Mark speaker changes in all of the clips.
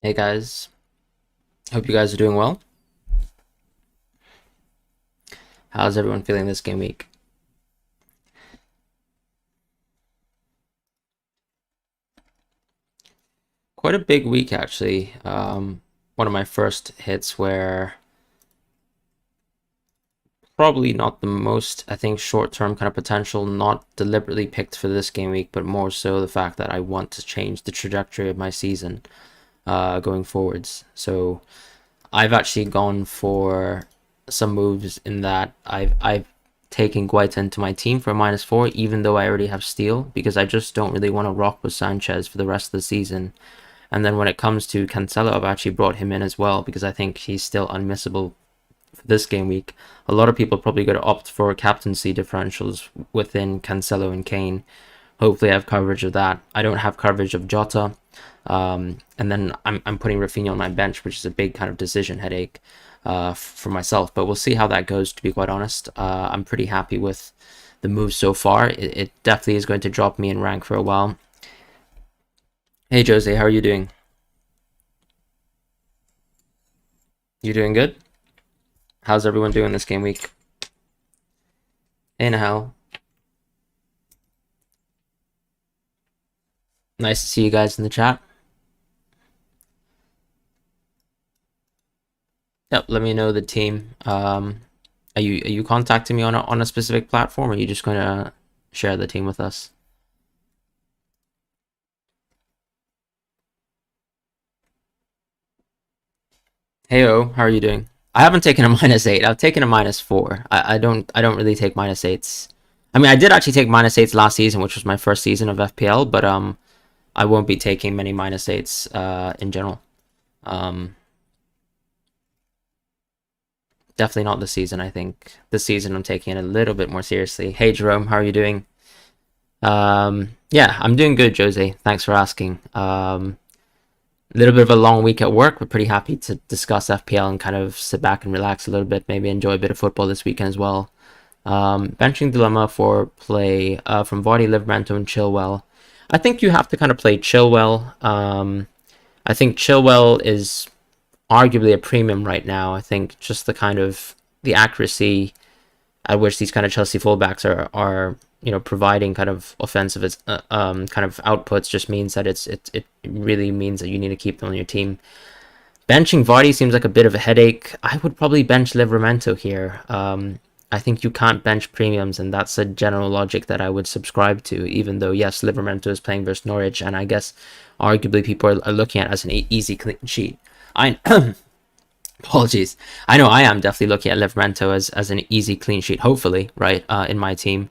Speaker 1: Hey guys, hope you guys are doing well. How's everyone feeling this game week? Quite a big week actually. One of my first hits where probably not the most, I think, short-term kind of potential, not deliberately picked for this game week, but more so the fact that I want to change the trajectory of my season going forwards. So I've actually gone for some moves in that I've taken Guaita into my team for a -4, even though I already have Steel, because I just don't really want to rock with Sanchez for the rest of the season. And then when it comes to Cancelo, I've actually brought him in as well because I think he's still unmissable for this game week. A lot of people are probably going to opt for captaincy differentials within Cancelo and Kane. Hopefully I have coverage of that. I don't have coverage of Jota. And then I'm putting Rafinha on my bench, which is a big kind of decision headache for myself. But we'll see how that goes, to be quite honest. I'm pretty happy with the move so far. It definitely is going to drop me in rank for a while. Hey Jose, how are you doing? You doing good? How's everyone doing this game week? Hey Nahal. Nice to see you guys in the chat. Yep, let me know the team. Are you contacting me on a specific platform, or are you just going to share the team with us? Heyo, how are you doing? I haven't taken a -8. I've taken a -4. I don't really take -8s. I mean, I did actually take -8s last season, which was my first season of FPL, but I won't be taking many -8s in general. Definitely not this season, I think. This season I'm taking it a little bit more seriously. Hey Jerome, how are you doing? Yeah, I'm doing good, Jose. Thanks for asking. A little bit of a long week at work. We're pretty happy to discuss FPL and kind of sit back and relax a little bit, maybe enjoy a bit of football this weekend as well. Benching dilemma for play from Vardy, Livramento, and Chilwell. I think you have to kind of play Chilwell. I think Chilwell is arguably a premium right now. I think just the kind of the accuracy at which these kind of Chelsea fullbacks are providing kind of offensive kind of outputs just means that it really means that you need to keep them on your team. Benching Vardy seems like a bit of a headache. I would probably bench Livramento here. I think you can't bench premiums, and that's a general logic that I would subscribe to, even though, yes, Livramento is playing versus Norwich, and I guess arguably people are looking at it as an easy clean sheet. I Apologies. I know I am definitely looking at Livramento as an easy clean sheet, hopefully, right, in my team.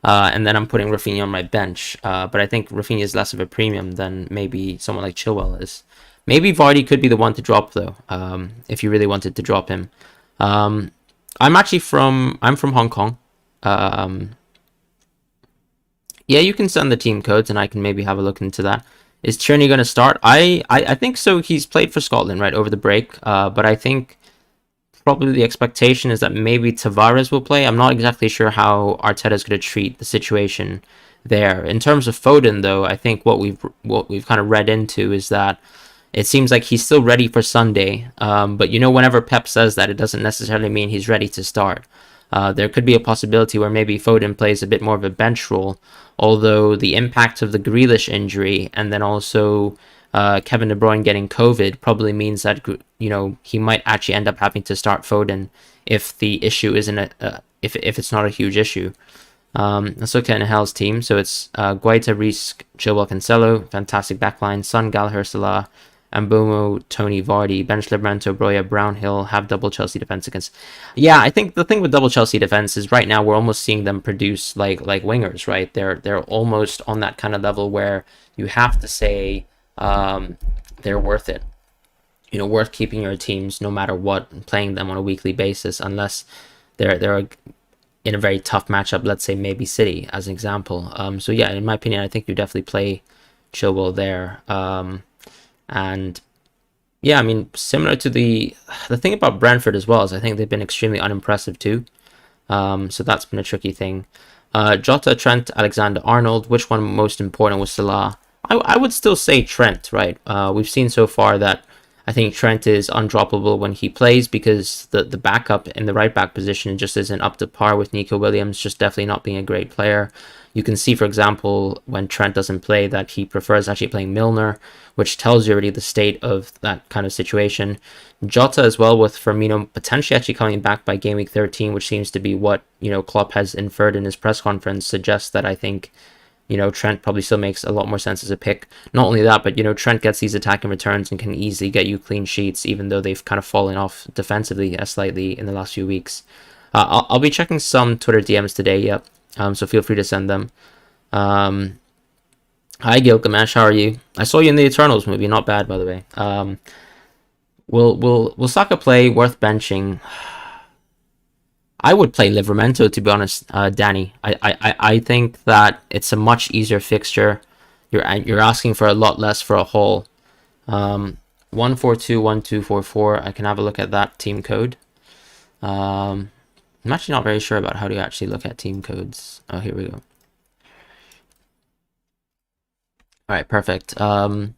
Speaker 1: And then I'm putting Rafinha on my bench. But I think Rafinha is less of a premium than maybe someone like Chilwell is. Maybe Vardy could be the one to drop, though, if you really wanted to drop him. I'm from Hong Kong. Yeah, you can send the team codes, and I can maybe have a look into that. Is Tierney going to start? I think so. He's played for Scotland, right, over the break. But I think probably the expectation is that maybe Tavares will play. I'm not exactly sure how Arteta is going to treat the situation there. In terms of Foden, though, I think what we've kind of read into is that it seems like he's still ready for Sunday. But whenever Pep says that, it doesn't necessarily mean he's ready to start. There could be a possibility where maybe Foden plays a bit more of a bench role, although the impact of the Grealish injury and then also Kevin De Bruyne getting COVID probably means that he might actually end up having to start Foden if the issue isn't if it's not a huge issue. Let's look at Nahal's team. So it's Guaita, Reece, Chilwell, Cancelo, fantastic backline, Son, Gallagher, Salah, Mbomo, Tony, Vardy, bench Livramento, Broja, Brownhill, have double Chelsea defense against. Yeah, I think the thing with double Chelsea defense is right now we're almost seeing them produce like wingers, right? They're almost on that kind of level where you have to say they're worth it. Worth keeping your teams no matter what, and playing them on a weekly basis, unless they're in a very tough matchup. Let's say maybe City as an example. So yeah, in my opinion, I think you definitely play Chilwell there. And yeah, I mean, similar to the thing about Brentford as well is I think they've been extremely unimpressive too. So that's been a tricky thing. Jota, Trent, Alexander-Arnold. Which one most important was Salah? I would still say Trent, right? We've seen so far that I think Trent is undroppable when he plays because the backup in the right back position just isn't up to par with Nico Williams, just definitely not being a great player. You can see, for example, when Trent doesn't play, that he prefers actually playing Milner, which tells you already the state of that kind of situation. Jota as well, with Firmino potentially actually coming back by game week 13, which seems to be what, Klopp has inferred in his press conference, suggests that I think Trent probably still makes a lot more sense as a pick. Not only that, but, Trent gets these attacking returns and can easily get you clean sheets, even though they've kind of fallen off defensively slightly in the last few weeks. I'll be checking some Twitter DMs today, yep. So feel free to send them. Hi, Gilgamesh, how are you? I saw you in the Eternals movie, not bad, by the way. Will Saka play worth benching? I would play Livramento, to be honest, Danny. I think that it's a much easier fixture. You're asking for a lot less for a haul. 1421244. I can have a look at that team code. I'm actually not very sure about how to actually look at team codes. Oh, here we go. All right, perfect. So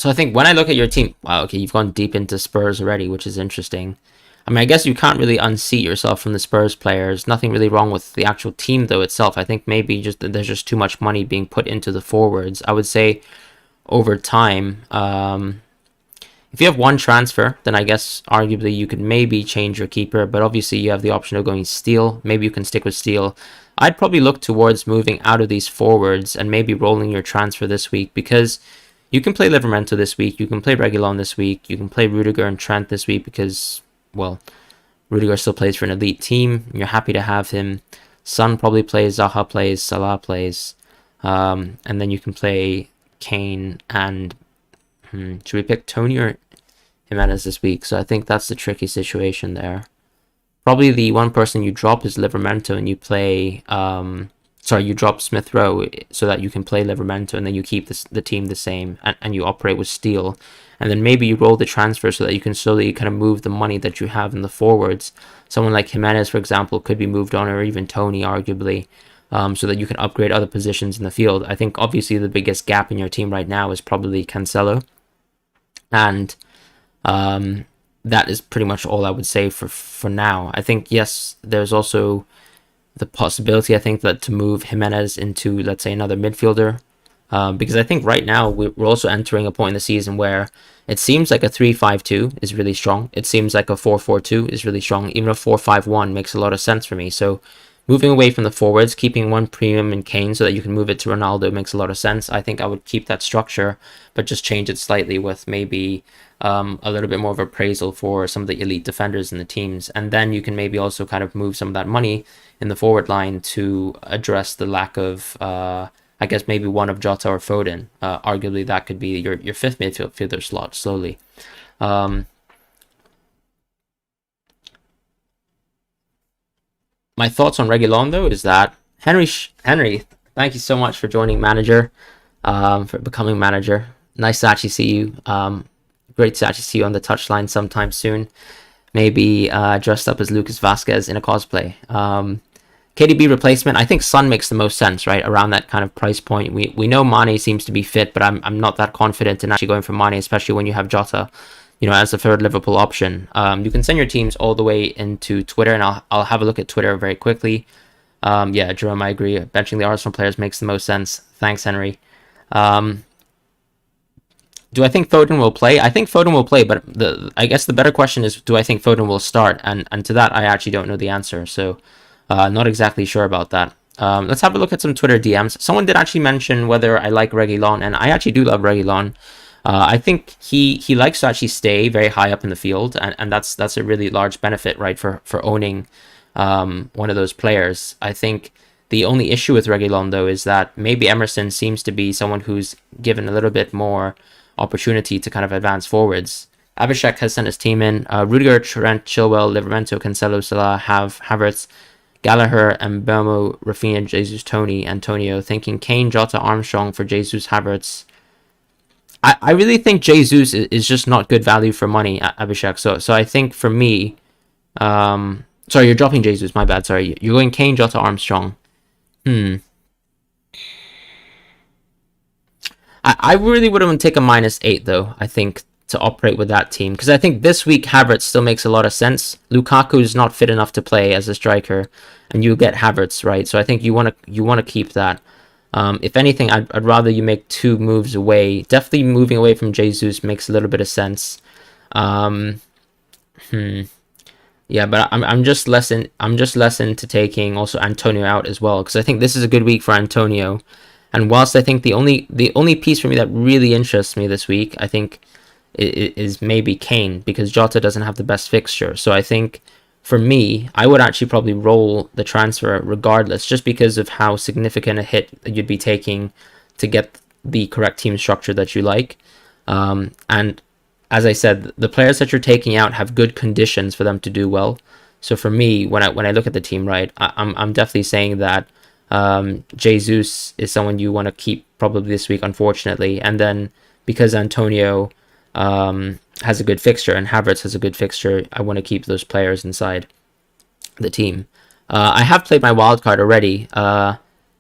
Speaker 1: I think when I look at your team, wow, okay, you've gone deep into Spurs already, which is interesting. I mean, I guess you can't really unseat yourself from the Spurs players. Nothing really wrong with the actual team, though, itself. I think maybe just there's just too much money being put into the forwards. I would say over time, if you have one transfer, then I guess arguably you could maybe change your keeper, but obviously you have the option of going Steele. Maybe you can stick with Steele. I'd probably look towards moving out of these forwards and maybe rolling your transfer this week, because you can play Livramento this week, you can play Reguilon this week, you can play Rudiger and Trent this week because, well, Rudiger still plays for an elite team. You're happy to have him. Son probably plays, Zaha plays, Salah plays. And then you can play Kane and... should we pick Tony or Jimenez this week? So I think that's the tricky situation there. Probably the one person you drop is Livramento, and you play... you drop Smith Rowe so that you can play Livramento, and then you keep the team the same, and you operate with Steele. And then maybe you roll the transfer so that you can slowly kind of move the money that you have in the forwards. Someone like Jimenez, for example, could be moved on, or even Tony, arguably, so that you can upgrade other positions in the field. I think obviously the biggest gap in your team right now is probably Cancelo. And that is pretty much all I would say for now. I think, yes, there's also the possibility, I think, that to move Jimenez into, let's say, another midfielder. Because I think right now we're also entering a point in the season where it seems like a 3-5-2 is really strong. It seems like a 4-4-2 is really strong. Even a 4-5-1 makes a lot of sense for me. So moving away from the forwards, keeping one premium in Kane so that you can move it to Ronaldo makes a lot of sense. I think I would keep that structure, but just change it slightly with maybe a little bit more of appraisal for some of the elite defenders in the teams. And then you can maybe also kind of move some of that money in the forward line to address the lack of, I guess, maybe one of Jota or Foden. Arguably, that could be your fifth midfielder slot slowly. My thoughts on Reguilon, though, is that Henry, thank you so much for joining manager, for becoming manager. Nice to actually see you. Great to actually see you on the touchline sometime soon. Maybe dressed up as Lucas Vasquez in a cosplay. KDB replacement, I think Son makes the most sense, right? Around that kind of price point. We know Mane seems to be fit, but I'm not that confident in actually going for Mane, especially when you have Jota, as a third Liverpool option. You can send your teams all the way into Twitter, and I'll have a look at Twitter very quickly. Yeah, Jerome, I agree. Benching the Arsenal players makes the most sense. Thanks, Henry. Do I think Foden will play? I think Foden will play, but I guess the better question is, do I think Foden will start? And to that, I actually don't know the answer. So not exactly sure about that. Let's have a look at some Twitter DMs. Someone did actually mention whether I like Reguilon, and I actually do love Reguilon. I think he likes to actually stay very high up in the field, and that's a really large benefit, right, for owning one of those players. I think the only issue with Reguilon, though, is that maybe Emerson seems to be someone who's given a little bit more opportunity to kind of advance forwards. Abhishek has sent his team in. Rudiger, Trent, Chilwell, Livramento, Cancelo, Salah, Havertz, Gallagher, Mbeumo, Rafinha, Jesus, Tony, Antonio. Thinking Kane, Jota, Armstrong for Jesus, Havertz. I really think Jesus is just not good value for money, Abhishek. So I think for me, sorry, you're dropping Jesus. My bad. Sorry, you're going Kane, Jota, Armstrong. I really wouldn't take a -8 though. I think to operate with that team because I think this week Havertz still makes a lot of sense. Lukaku is not fit enough to play as a striker, and you get Havertz, right. So I think you want to keep that. If anything, I'd rather you make 2 moves away. Definitely moving away from Jesus makes a little bit of sense. Um, yeah, but I'm just less into taking also Antonio out as well because I think this is a good week for Antonio. And whilst I think the only piece for me that really interests me this week, I think is maybe Kane because Jota doesn't have the best fixture. So I think for me, I would actually probably roll the transfer regardless, just because of how significant a hit you'd be taking to get the correct team structure that you like. And as I said, the players that you're taking out have good conditions for them to do well. So for me, when I look at the team, right, I'm definitely saying that Jesus is someone you want to keep probably this week, unfortunately. And then because Antonio has a good fixture and Havertz has a good fixture, I want to keep those players inside the team. I have played my wildcard already.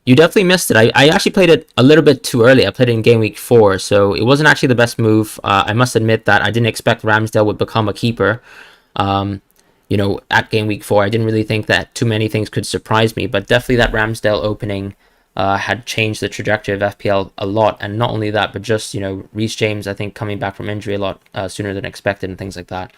Speaker 1: You definitely missed it. I actually played it a little bit too early. I played it in Gameweek 4, so it wasn't actually the best move. I must admit that I didn't expect Ramsdale would become a keeper. At Gameweek 4, I didn't really think that too many things could surprise me, but definitely that Ramsdale opening had changed the trajectory of FPL a lot. And not only that, but just, Reece James, I think, coming back from injury a lot sooner than expected and things like that.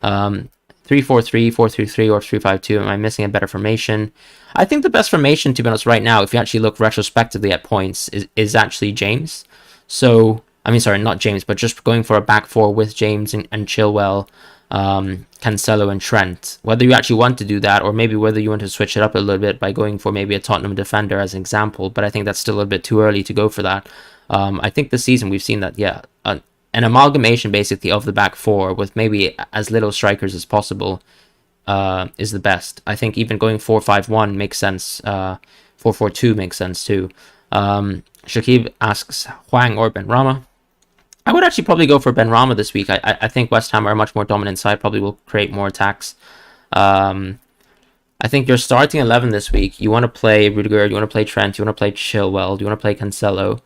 Speaker 1: 3-4-3, 4-3-3, or 3-5-2. Am I missing a better formation? I think the best formation, to be honest, right now, if you actually look retrospectively at points, is actually James. So, I mean, sorry, not James, but just going for a back 4 with James and Chilwell, Cancelo and Trent. Whether you actually want to do that, or maybe whether you want to switch it up a little bit by going for maybe a Tottenham defender as an example, but I think that's still a little bit too early to go for that. I think this season we've seen that, an amalgamation basically of the back 4 with maybe as little strikers as possible is the best. I think even going 4-5-1 makes sense. 4-4-2 makes sense too. Shakib asks Hwang or Benrahma. I would actually probably go for Benrahma this week. I think West Ham are a much more dominant side, probably will create more attacks. I think your starting 11 this week, you want to play Rudiger, you want to play Trent, you want to play Chilwell, you want to play Cancelo.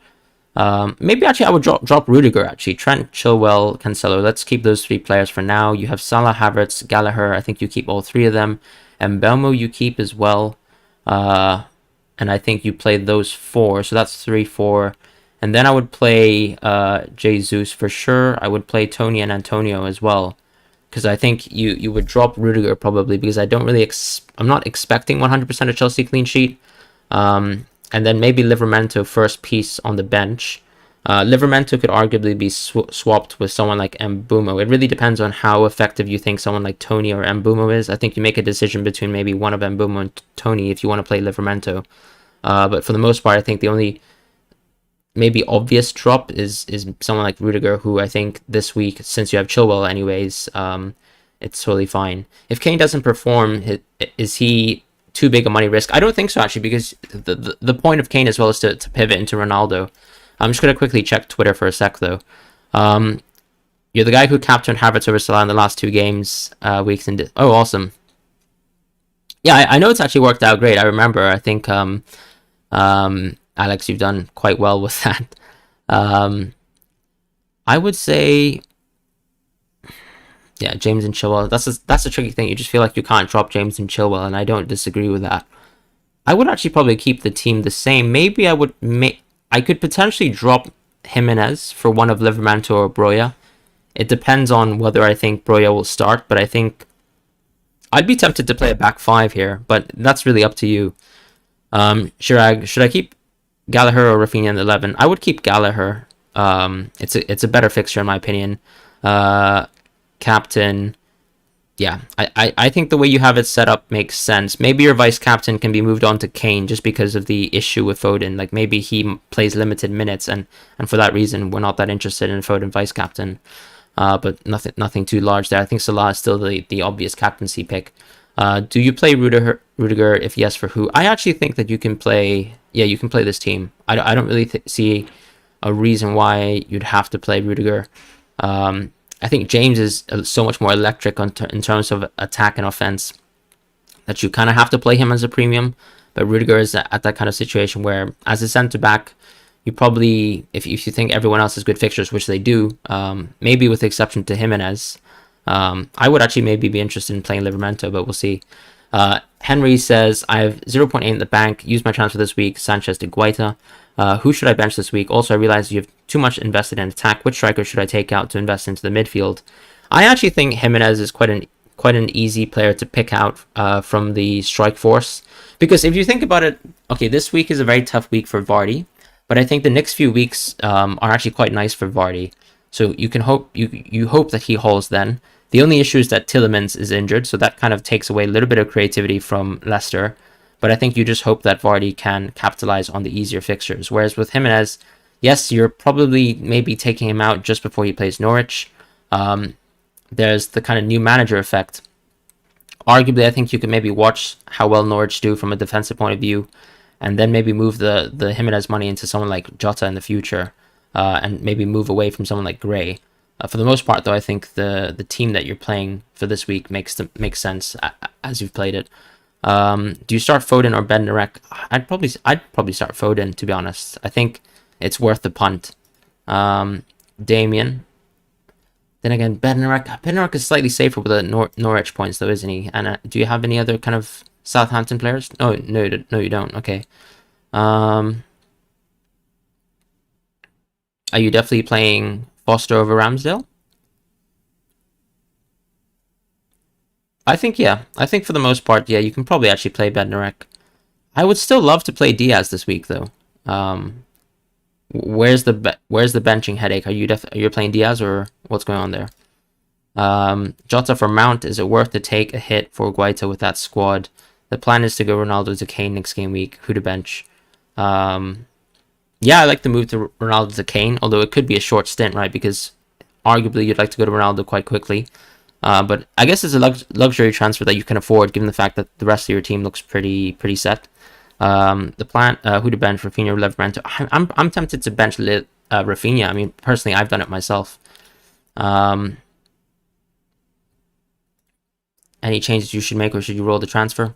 Speaker 1: Maybe actually I would drop Rudiger actually. Trent, Chilwell, Cancelo. Let's keep those 3 players for now. You have Salah, Havertz, Gallagher. I think you keep all 3 of them. And Belmo you keep as well. And I think you play those 4. So that's 3-4. And then I would play Jesus for sure. I would play Tony and Antonio as well. Because I think you would drop Rudiger probably because I don't really I'm not expecting 100% a Chelsea clean sheet. And then maybe Livramento first piece on the bench. Livramento could arguably be swapped with someone like Mbumo. It really depends on how effective you think someone like Tony or Mbumo is. I think you make a decision between maybe one of Mbumo and Tony if you want to play Livramento. But for the most part, I think the only maybe obvious drop is someone like Rudiger, who I think this week, since you have Chilwell anyways, it's totally fine. If Kane doesn't perform, is he too big a money risk? I don't think so, actually, because the point of Kane as well is to pivot into Ronaldo. I'm just going to quickly check Twitter for a sec, though. You're the guy who captained Havertz over Salah in the last 2 games, weeks. Oh, awesome. Yeah, I know it's actually worked out great. I remember, I think, Alex, you've done quite well with that. I would say, yeah, James and Chilwell. That's a tricky thing. You just feel like you can't drop James and Chilwell, and I don't disagree with that. I would actually probably keep the team the same. Maybe I could potentially drop Jimenez for one of Livramento or Broja. It depends on whether I think Broja will start, but I think I'd be tempted to play a back 5 here, but that's really up to you. Shirag, should I keep Gallagher or Rafinha in the 11? I would keep Gallagher. It's a better fixture in my opinion. Captain, yeah, I think the way you have it set up makes sense. Maybe your vice captain can be moved on to Kane just because of the issue with Foden. Like maybe he plays limited minutes, and for that reason we're not that interested in Foden vice captain. But nothing too large there. I think Salah is still the obvious captaincy pick. Do you play Rudiger? If yes, for who? I actually think that you can play. Yeah, you can play this team. I don't really see a reason why you'd have to play Rudiger. I think James is so much more electric in terms of attack and offense that you kind of have to play him as a premium. But Rudiger is at that kind of situation where, as a centre back, you probably, if you think everyone else has good fixtures, which they do, maybe with the exception to Jimenez, I would actually maybe be interested in playing Livramento, but we'll see. Henry says, I have 0.8 in the bank, use my transfer this week, Sanchez to Guaita. Who should I bench this week? Also, I realize you have too much invested in attack. Which striker should I take out to invest into the midfield? I actually think Jimenez is quite an easy player to pick out from the strike force. Because if you think about it, okay, this week is a very tough week for Vardy, but I think the next few weeks are actually quite nice for Vardy. So you can hope that he holds then. The only issue is that Tielemans is injured, so that kind of takes away a little bit of creativity from Leicester. But I think you just hope that Vardy can capitalize on the easier fixtures. Whereas with Jimenez, yes, you're probably maybe taking him out just before he plays Norwich. There's the kind of new manager effect. Arguably, I think you could maybe watch how well Norwich do from a defensive point of view, and then maybe move the Jimenez money into someone like Jota in the future, and maybe move away from someone like Gray. For the most part, though, I think the team that you're playing for this week makes sense as you've played it. Do you start Foden or Bednarek? I'd probably start Foden, to be honest. I think it's worth the punt. Damien. Then again, Bednarek is slightly safer with the Norwich points, though, isn't he? And do you have any other kind of Southampton players? Oh, no, you don't. Okay. Are you definitely playing Foster over Ramsdale? I think, yeah. I think for the most part, yeah, you can probably actually play Bednarek. I would still love to play Diaz this week, though. Where's the benching headache? Are you playing Diaz, or what's going on there? Jota for Mount. Is it worth to take a hit for Guaita with that squad? The plan is to go Ronaldo to Kane next game week. Who to bench? Yeah, I like the move to Ronaldo to Kane, although it could be a short stint, right? Because arguably you'd like to go to Ronaldo quite quickly. But I guess it's a luxury transfer that you can afford, given the fact that the rest of your team looks pretty set. The plan, who to bench? Rafinha or Livramento? I'm tempted to bench Rafinha. I mean, personally, I've done it myself. Any changes you should make, or should you roll the transfer?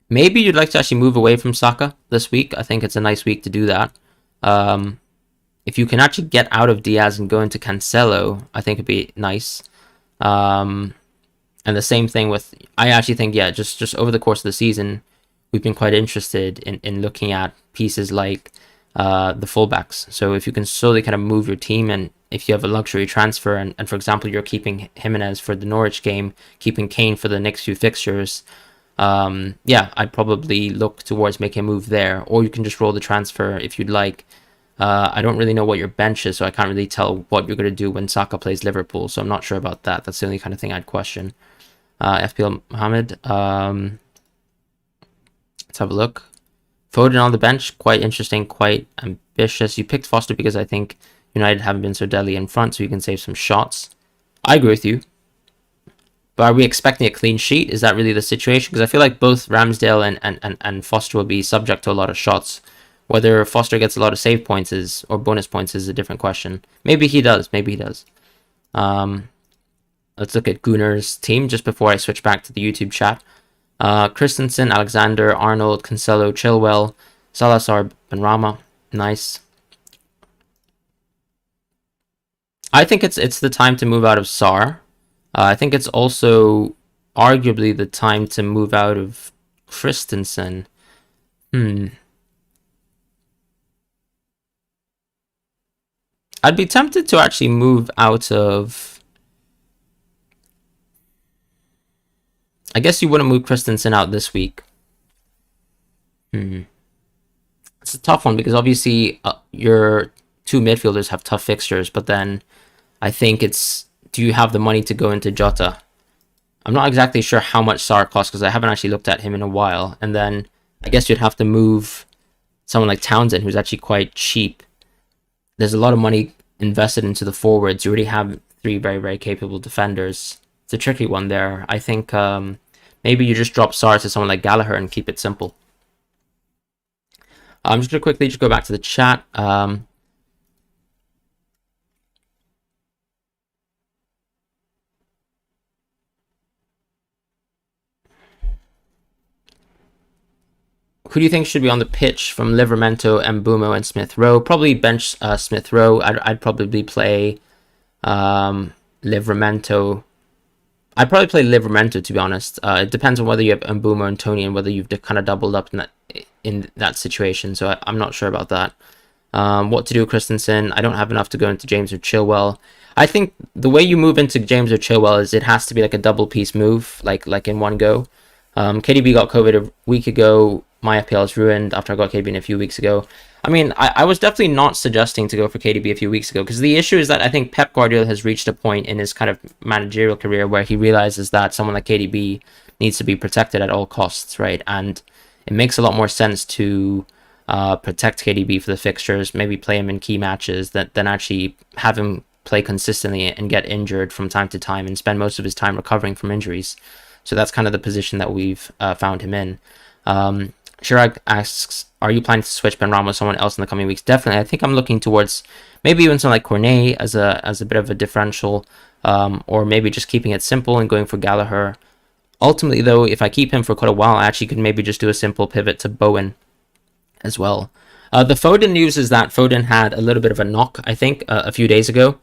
Speaker 1: Maybe you'd like to actually move away from Saka this week. I think it's a nice week to do that. If you can actually get out of Diaz and go into Cancelo, I think it'd be nice. And the same thing with, I actually think, yeah, just over the course of the season, we've been quite interested in looking at pieces like the fullbacks. So if you can slowly kind of move your team, and if you have a luxury transfer, and for example, you're keeping Jimenez for the Norwich game, keeping Kane for the next few fixtures, yeah, I'd probably look towards making a move there. Or you can just roll the transfer if you'd like. I don't really know what your bench is, so I can't really tell what you're going to do when Saka plays Liverpool, so I'm not sure about that. That's the only kind of thing I'd question. FPL Mohammed. Let's have a look. Foden on the bench, quite interesting, quite ambitious. You picked Foster because I think United haven't been so deadly in front, so you can save some shots. I agree with you. But are we expecting a clean sheet? Is that really the situation? Because I feel like both Ramsdale and Foster will be subject to a lot of shots. Whether Foster gets a lot of save points or bonus points is a different question. Maybe he does. Let's look at Gunnar's team just before I switch back to the YouTube chat. Christensen, Alexander, Arnold, Cancelo, Chilwell, Salazar, Benrahma. Nice. I think it's the time to move out of Sar. I think it's also arguably the time to move out of Christensen. I'd be tempted to actually move out of... I guess you wouldn't move Christensen out this week. It's a tough one because obviously your two midfielders have tough fixtures, but then I think it's, do you have the money to go into Jota? I'm not exactly sure how much Sar costs because I haven't actually looked at him in a while. And then I guess you'd have to move someone like Townsend, who's actually quite cheap. There's a lot of money invested into the forwards. You already have three very, very capable defenders. It's a tricky one there. I think maybe you just drop Sar to someone like Gallagher and keep it simple. I'm just going to quickly just go back to the chat. Who do you think should be on the pitch from Livramento, Mbumo, and Smith Rowe? Probably bench Smith Rowe. I'd probably play Livramento. I'd probably play Livramento, to be honest. It depends on whether you have Mbumo and Tony and whether you've kind of doubled up in that situation. So I'm not sure about that. What to do with Christensen? I don't have enough to go into James or Chilwell. I think the way you move into James or Chilwell is it has to be like a double piece move, like in one go. KDB got COVID a week ago. My FPL is ruined after I got KDB in a few weeks ago. I mean, I was definitely not suggesting to go for KDB a few weeks ago, because the issue is that I think Pep Guardiola has reached a point in his kind of managerial career where he realizes that someone like KDB needs to be protected at all costs, right? And it makes a lot more sense to protect KDB for the fixtures, maybe play him in key matches, than actually have him play consistently and get injured from time to time and spend most of his time recovering from injuries. So that's kind of the position that we've found him in. Chirag asks, are you planning to switch Ben Rama with someone else in the coming weeks? Definitely. I think I'm looking towards maybe even something like Cornet as a bit of a differential, or maybe just keeping it simple and going for Gallagher. Ultimately, though, if I keep him for quite a while, I actually could maybe just do a simple pivot to Bowen as well. The Foden news is that Foden had a little bit of a knock, I think, a few days ago,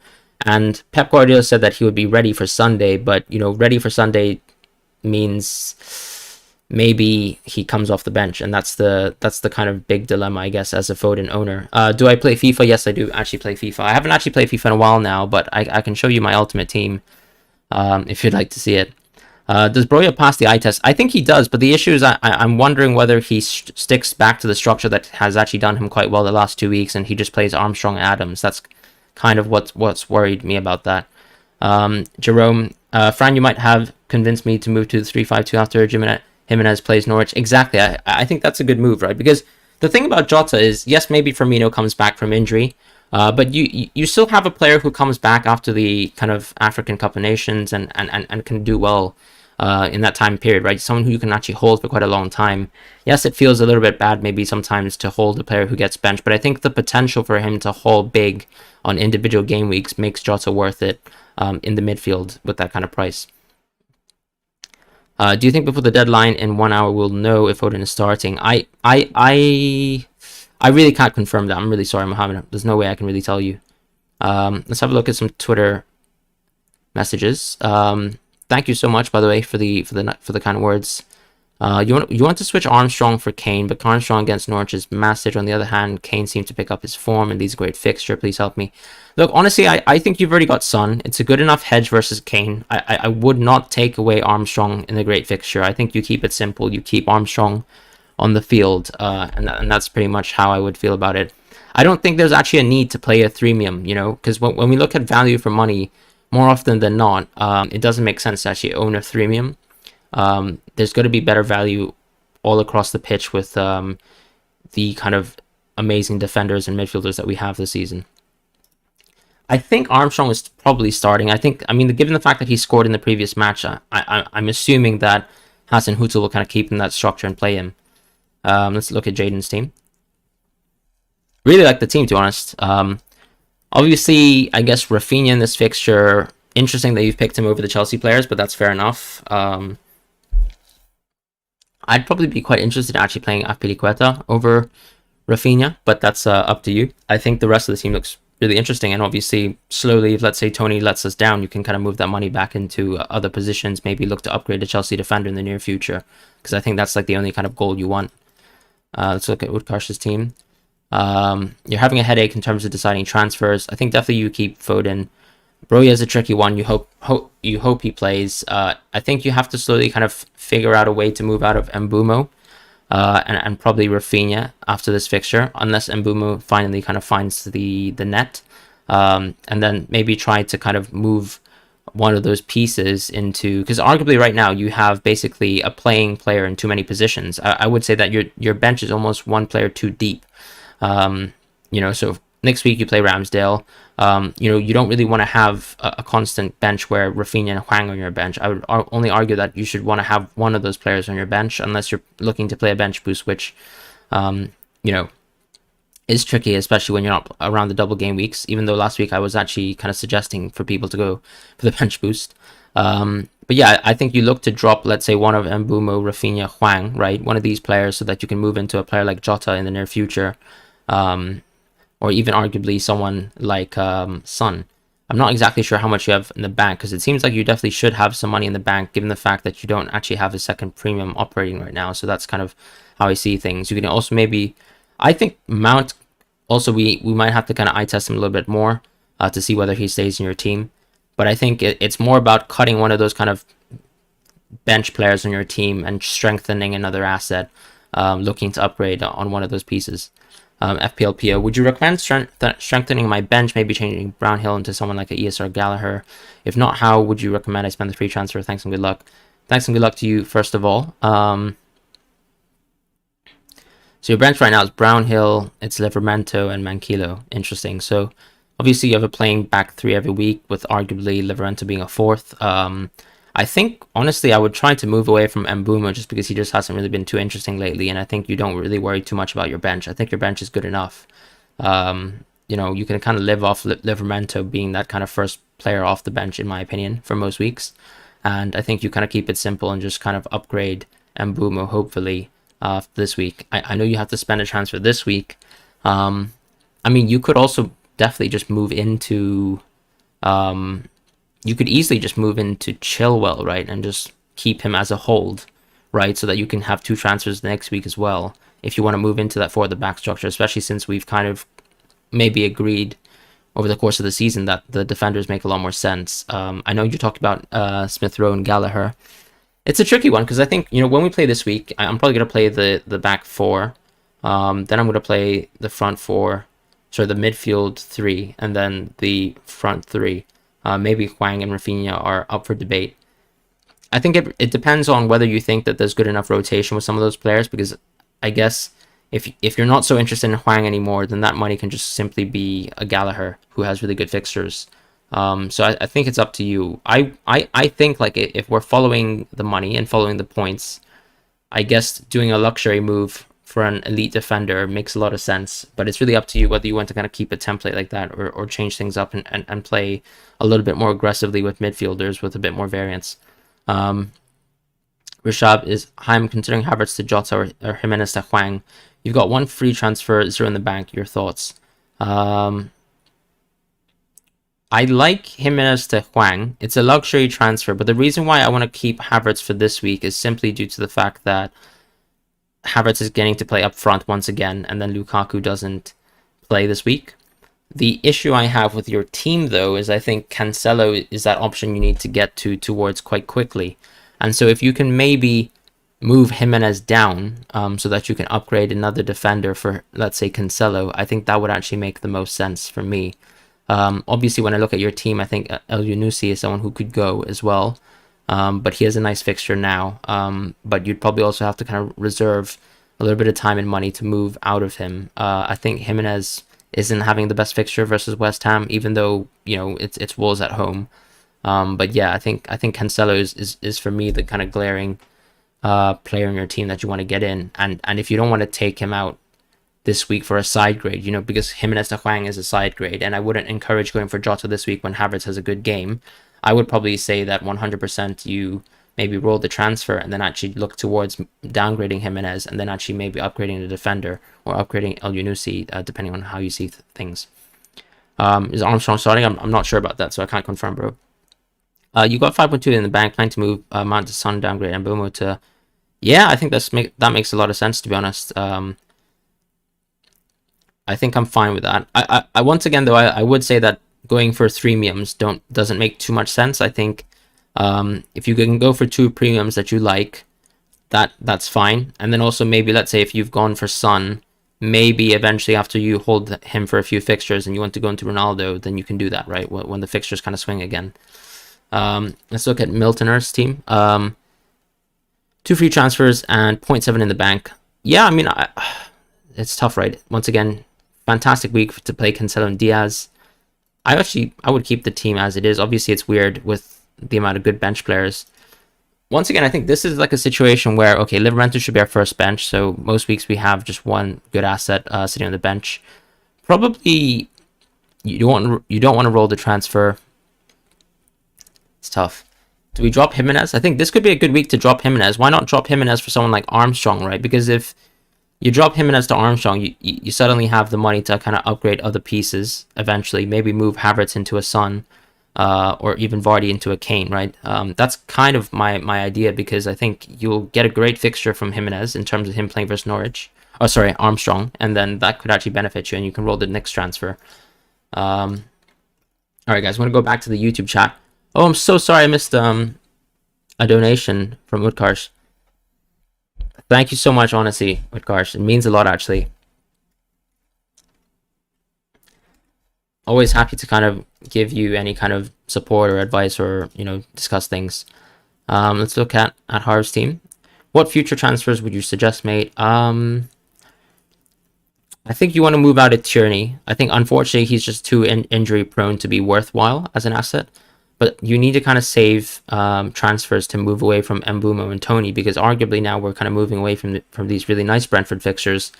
Speaker 1: and Pep Guardiola said that he would be ready for Sunday, but, you know, ready for Sunday means maybe he comes off the bench, and that's the kind of big dilemma, I guess, as a Foden owner. Do I play FIFA? Yes, I do actually play FIFA. I haven't actually played FIFA in a while now, but I can show you my ultimate team if you'd like to see it. Does Broja pass the eye test? I think he does, but the issue is I'm wondering whether he sticks back to the structure that has actually done him quite well the last 2 weeks, and he just plays Armstrong Adams. That's kind of what's worried me about that. Jerome, Fran, you might have convinced me to move to the 3-5-2 after Jimenez plays Norwich. Exactly. I think that's a good move, right? Because the thing about Jota is, yes, maybe Firmino comes back from injury, but you still have a player who comes back after the kind of African Cup of Nations and can do well in that time period, right? Someone who you can actually hold for quite a long time. Yes, it feels a little bit bad maybe sometimes to hold a player who gets benched, but I think the potential for him to haul big on individual game weeks makes Jota worth it in the midfield with that kind of price. Do you think before the deadline in 1 hour we'll know if Foden is starting? I really can't confirm that. I'm really sorry, Mohammed. There's no way I can really tell you. Let's have a look at some Twitter messages. Thank you so much, by the way, for the kind words. You want to switch Armstrong for Kane, but Armstrong against Norwich is massive. On the other hand, Kane seems to pick up his form, and these great fixture. Please help me. Look, honestly, I think you've already got Son. It's a good enough hedge versus Kane. I would not take away Armstrong in the great fixture. I think you keep it simple. You keep Armstrong on the field, and that's pretty much how I would feel about it. I don't think there's actually a need to play a threemium, you know, because when we look at value for money, more often than not, it doesn't make sense to actually own a threemium. There's going to be better value all across the pitch with the kind of amazing defenders and midfielders that we have this season. I think Armstrong is probably starting. Given the fact that he scored in the previous match, I'm assuming that Hassan Hutel will kind of keep in that structure and play him. Let's look at Jaden's team. Really like the team, to be honest. Obviously, I guess Rafinha in this fixture. Interesting that you've picked him over the Chelsea players, but that's fair enough. I'd probably be quite interested in actually playing Azpilicueta over Rafinha, but that's up to you. I think the rest of the team looks really interesting, and obviously, slowly, if let's say Tony lets us down, you can kind of move that money back into other positions, maybe look to upgrade a Chelsea defender in the near future, because I think that's like the only kind of goal you want. Let's look at Utkarsh's team. You're having a headache in terms of deciding transfers. I think definitely you keep Foden. Broja is a tricky one. You hope he plays. I think you have to slowly kind of figure out a way to move out of Mbumo and probably Rafinha after this fixture, unless Mbumo finally kind of finds the net, and then maybe try to kind of move one of those pieces into, because arguably right now you have basically a playing player in too many positions. I would say that your bench is almost one player too deep. So next week you play Ramsdale. You don't really want to have a constant bench where Rafinha and Hwang on your bench. I would only argue that you should want to have one of those players on your bench, unless you're looking to play a bench boost, which, is tricky, especially when you're not around the double game weeks, even though last week I was actually kind of suggesting for people to go for the bench boost. But yeah, I think you look to drop, let's say, one of Mbumo, Rafinha, Huang, right? One of these players so that you can move into a player like Jota in the near future. Or even arguably someone like Son. I'm not exactly sure how much you have in the bank, because it seems like you definitely should have some money in the bank given the fact that you don't actually have a second premium operating right now. So that's kind of how I see things. You can also maybe, I think Mount, also we might have to kind of eye test him a little bit more to see whether he stays in your team. But I think it's more about cutting one of those kind of bench players on your team and strengthening another asset, looking to upgrade on one of those pieces. FPLPO, would you recommend strengthening my bench, maybe changing Brownhill into someone like a ESR Gallagher? If not, how would you recommend I spend the free transfer? Thanks and good luck. Thanks and good luck to you, first of all. So your bench right now is Brownhill, it's Livramento, and Manquillo. Interesting. So obviously you have a playing back three every week, with arguably Livramento being a fourth. I think, honestly, I would try to move away from Mbumo just because he just hasn't really been too interesting lately, and I think you don't really worry too much about your bench. I think your bench is good enough. You can kind of live off Livramento being that kind of first player off the bench, in my opinion, for most weeks. And I think you kind of keep it simple and just kind of upgrade Mbumo, hopefully, this week. I know you have to spend a transfer this week. You could also definitely just move into... you could easily just move into Chilwell, right, and just keep him as a hold, right, so that you can have two transfers next week as well, if you want to move into that forward the back structure, especially since we've kind of maybe agreed over the course of the season that the defenders make a lot more sense. I know you talked about Smith Rowe and Gallagher. It's a tricky one because I think, when we play this week, I'm probably going to play the back four. Then I'm going to play the front four, the midfield three, and then the front three. Maybe Huang and Rafinha are up for debate. I think it depends on whether you think that there's good enough rotation with some of those players, because I guess if you're not so interested in Huang anymore, then that money can just simply be a Gallagher who has really good fixtures. So I think it's up to you. I think, like, if we're following the money and following the points, I guess doing a luxury move for an elite defender makes a lot of sense, but it's really up to you whether you want to kind of keep a template like that or change things up and play a little bit more aggressively with midfielders with a bit more variance. Rishab is, hi, I'm considering Havertz to Jota or Jimenez to Huang. You've got one free transfer, 0 in the bank. Your thoughts? I like Jimenez to Huang. It's a luxury transfer, but the reason why I want to keep Havertz for this week is simply due to the fact that Havertz is getting to play up front once again, and then Lukaku doesn't play this week. The issue I have with your team, though, is I think Cancelo is that option you need to get towards quite quickly. And so if you can maybe move Jimenez down so that you can upgrade another defender for, let's say, Cancelo, I think that would actually make the most sense for me. Obviously, when I look at your team, I think El Yunusi is someone who could go as well. But he has a nice fixture now. But you'd probably also have to kind of reserve a little bit of time and money to move out of him. I think Jimenez isn't having the best fixture versus West Ham, even though it's Wolves at home. But yeah, I think Cancelo is for me the kind of glaring player in your team that you want to get in. And if you don't want to take him out this week for a side grade, because Jimenez to Huang is a side grade, and I wouldn't encourage going for Jota this week when Havertz has a good game. I would probably say that 100% you maybe roll the transfer and then actually look towards downgrading Jimenez and then actually maybe upgrading the defender or upgrading El Yunusi, depending on how you see things. Is Armstrong starting? I'm not sure about that, so I can't confirm, bro. You got 5.2 in the bank, planning to move Mount to Sun, downgrade and Mbumo to... Yeah, I think that makes a lot of sense, to be honest. I think I'm fine with that. I once again, though, I would say that going for premiums doesn't make too much sense. I think if you can go for two premiums that you like, that's fine. And then also maybe, let's say, if you've gone for Son, maybe eventually after you hold him for a few fixtures and you want to go into Ronaldo, then you can do that, right? When the fixtures kind of swing again. Let's look at Miltoner's team. 2 free transfers and 0.7 in the bank. Yeah, I mean, it's tough, right? Once again, fantastic week to play Cancelo and Diaz. I would keep the team as it is. Obviously, it's weird with the amount of good bench players. Once again, I think this is like a situation where, okay, Livramento should be our first bench. So most weeks we have just one good asset sitting on the bench. Probably you don't want to roll the transfer. It's tough. Do we drop Jimenez? I think this could be a good week to drop Jimenez. Why not drop Jimenez for someone like Armstrong, right? Because if you drop Jimenez to Armstrong, you suddenly have the money to kind of upgrade other pieces eventually. Maybe move Havertz into a Son, or even Vardy into a Kane, right? That's kind of my idea, because I think you'll get a great fixture from Jimenez in terms of him playing versus Norwich. Oh, sorry, Armstrong. And then that could actually benefit you, and you can roll the next transfer. All right, guys, I'm going to go back to the YouTube chat. Oh, I'm so sorry I missed a donation from Utkarsh. Thank you so much, honestly, Utkarsh. It means a lot, actually. Always happy to kind of give you any kind of support or advice, or, you know, discuss things. Let's look at Harv's team. What future transfers would you suggest, mate? I think you want to move out of Tierney. I think, unfortunately, he's just too injury prone to be worthwhile as an asset. But you need to kind of save transfers to move away from Mbeumo and Toney, because arguably now we're kind of moving away from these really nice Brentford fixtures.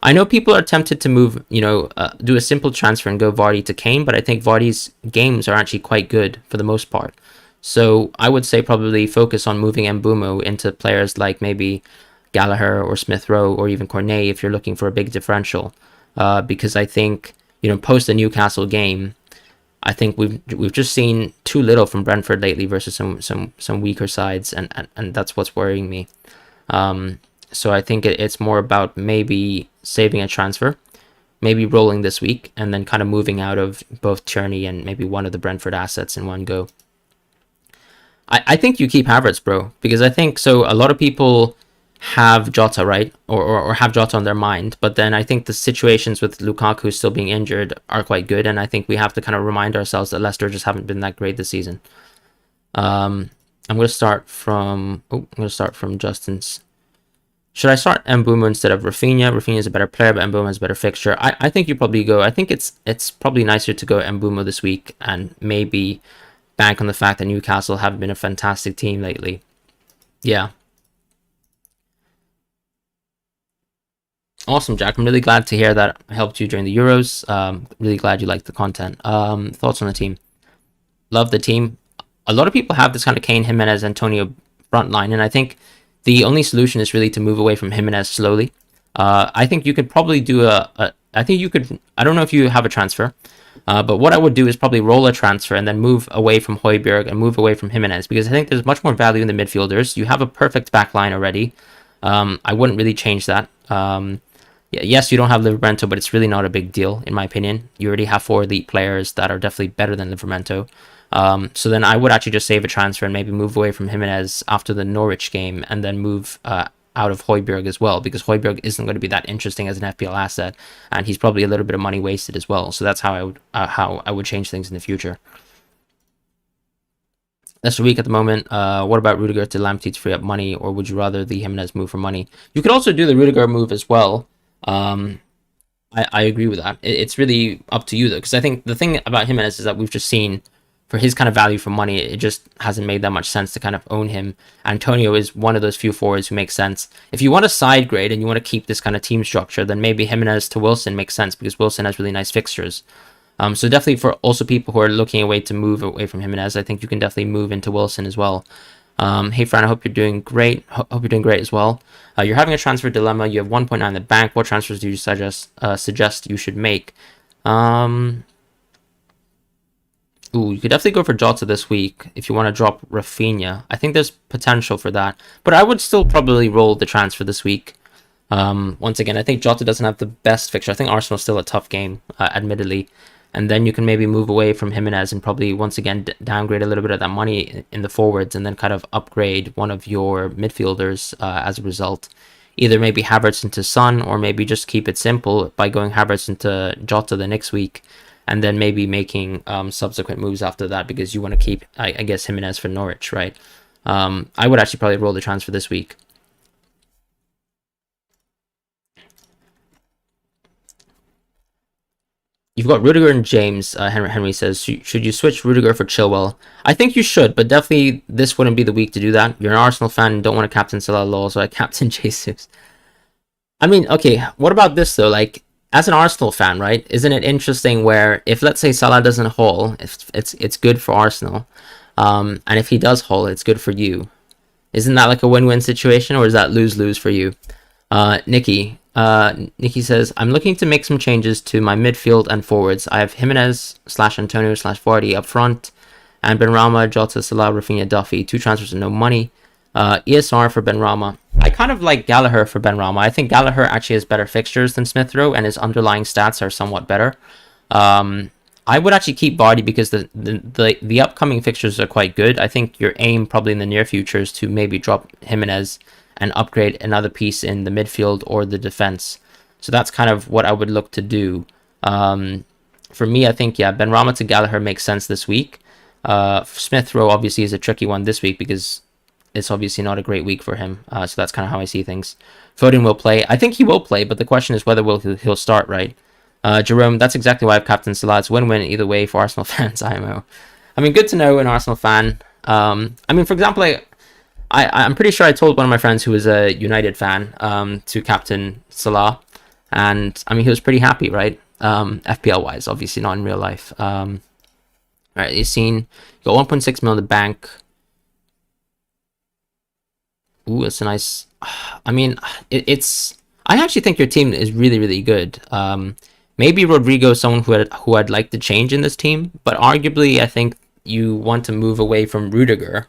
Speaker 1: I know people are tempted to move, you know, do a simple transfer and go Vardy to Kane, but I think Vardy's games are actually quite good for the most part. So I would say probably focus on moving Mbeumo into players like maybe Gallagher or Smith Rowe or even Cornet if you're looking for a big differential, because I think, you know, post the Newcastle game, I think we've just seen too little from Brentford lately versus some weaker sides, and that's what's worrying me. So I think it's more about maybe saving a transfer, maybe rolling this week, and then kind of moving out of both Tierney and maybe one of the Brentford assets in one go. I think you keep Havertz, bro, because I think so. A lot of people have Jota, right, or have Jota on their mind, but then I think the situations with Lukaku still being injured are quite good, and I think we have to kind of remind ourselves that Leicester just haven't been that great this season. I'm going to start from Justin's. Should I start Mbeumo instead of Rafinha? Rafinha is a better player, but Mbeumo has a better fixture. I think you probably go. I think it's probably nicer to go Mbeumo this week and maybe bank on the fact that Newcastle have been a fantastic team lately. Yeah. Awesome, Jack. I'm really glad to hear that I helped you during the Euros. Really glad you liked the content. Thoughts on the team? Love the team. A lot of people have this kind of Kane, Jimenez, Antonio front line, and I think the only solution is really to move away from Jimenez slowly. I think you could probably do I think you could. I don't know if you have a transfer, but what I would do is probably roll a transfer and then move away from Højbjerg and move away from Jimenez, because I think there's much more value in the midfielders. You have a perfect back line already. I wouldn't really change that. Yes, you don't have Livramento, but it's really not a big deal, in my opinion. You already have 4 elite players that are definitely better than Livramento. So then I would actually just save a transfer and maybe move away from Jimenez after the Norwich game, and then move out of Højbjerg as well, because Højbjerg isn't going to be that interesting as an FPL asset, and he's probably a little bit of money wasted as well. So that's how I would change things in the future. That's the week at the moment. What about Rudiger to Lamptey to free up money, or would you rather the Jimenez move for money? You could also do the Rudiger move as well. I agree with that. It's really up to you though, because I think the thing about Jimenez is that we've just seen, for his kind of value for money, it just hasn't made that much sense to kind of own him. Antonio is one of those few forwards who makes sense. If you want a side grade and you want to keep this kind of team structure, then maybe Jimenez to Wilson makes sense, because Wilson has really nice fixtures. So definitely for also people who are looking away to move away from Jimenez, I think you can definitely move into Wilson as well. Hey Fran, I hope you're doing great. Hope you're doing great as well. You're having a transfer dilemma. You have 1.9 in the bank. What transfers do you suggest you should make? Ooh, you could definitely go for Jota this week if you want to drop Rafinha. I think there's potential for that, but I would still probably roll the transfer this week. Once again, I think Jota doesn't have the best fixture. I think Arsenal's still a tough game, admittedly. And then you can maybe move away from Jimenez and probably once again downgrade a little bit of that money in the forwards, and then kind of upgrade one of your midfielders as a result. Either maybe Havertz into Son, or maybe just keep it simple by going Havertz into Jota the next week, and then maybe making subsequent moves after that, because you want to keep, I guess, Jimenez for Norwich, right? I would actually probably roll the transfer this week. You've got Rudiger and James. Henry says, should you switch Rudiger for Chilwell? I think you should, but definitely this wouldn't be the week to do that. You're an Arsenal fan and don't want to captain Salah Law, so I captain Jesus. I mean, okay, what about this though? Like, as an Arsenal fan, right? Isn't it interesting where if, let's say, Salah doesn't haul, it's good for Arsenal. And if he does haul, it's good for you. Isn't that like a win-win situation, or is that lose-lose for you? Nikki says, I'm looking to make some changes to my midfield and forwards. I have Jimenez / Antonio / Vardy up front, and Benrahma, Jota, Salah, Rafinha, Duffy. 2 transfers and no money. ESR for Benrahma. I kind of like Gallagher for Benrahma. I think Gallagher actually has better fixtures than Smith Rowe, and his underlying stats are somewhat better. I would actually keep Vardy because the upcoming fixtures are quite good. I think your aim probably in the near future is to maybe drop Jimenez and upgrade another piece in the midfield or the defense. So that's kind of what I would look to do. For me, I think, yeah, Benrahma to Gallagher makes sense this week. Smith Rowe obviously is a tricky one this week because it's obviously not a great week for him. So that's kind of how I see things. Foden will play. I think he will play, but the question is whether he'll start, right? Jerome, that's exactly why I've captained Salah. It's win-win either way for Arsenal fans, IMO. I mean, good to know an Arsenal fan. I mean, for example, I'm pretty sure I told one of my friends who was a United fan to captain Salah. And, I mean, he was pretty happy, right? FPL-wise, obviously not in real life. All right, you've seen, you got 1.6 mil in the bank. Ooh, it's a nice... I mean, it's... I actually think your team is really, really good. Maybe Rodrigo is someone who I'd like to change in this team, but arguably I think you want to move away from Rudiger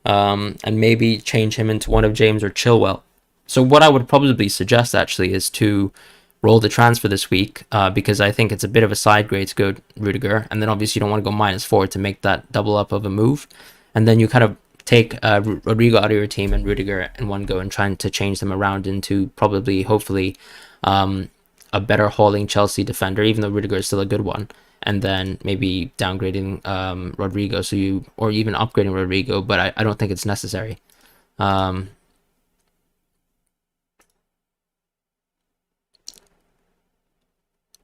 Speaker 1: and maybe change him into one of James or Chilwell. So what I would probably suggest actually is to roll the transfer this week because I think it's a bit of a side grade to go Rudiger, and then obviously you don't want to go -4 to make that double up of a move, and then you kind of take Rodrigo out of your team and Rudiger in one go and trying to change them around into probably, hopefully, a better hauling Chelsea defender, even though Rudiger is still a good one, and then maybe downgrading Rodrigo, or even upgrading Rodrigo, but I don't think it's necessary.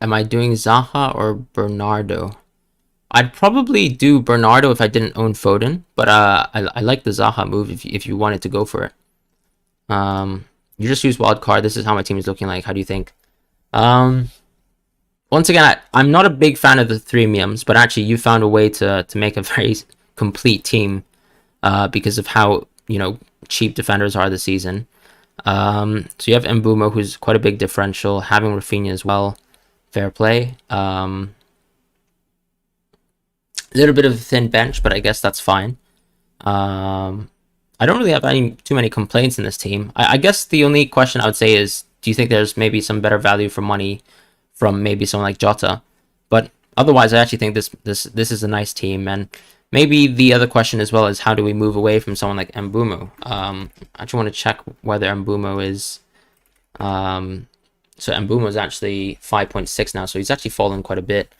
Speaker 1: Am I doing Zaha or Bernardo? I'd probably do Bernardo if I didn't own Foden, but I like the Zaha move if you wanted to go for it. You just use wild card. This is how my team is looking like. How do you think? Once again, I'm not a big fan of the premiums, but actually you found a way to make a very complete team because of how, cheap defenders are this season. So you have Mbumo, who's quite a big differential, having Rafinha as well. Fair play. A little bit of a thin bench, but I guess that's fine. I don't really have too many complaints in this team. I guess the only question I would say is, do you think there's maybe some better value for money from maybe someone like Jota? But otherwise, I actually think this is a nice team. And maybe the other question as well is, how do we move away from someone like Mbumo? I actually want to check whether Mbumo is... So Mbumo is actually 5.6 now, so he's actually fallen quite a bit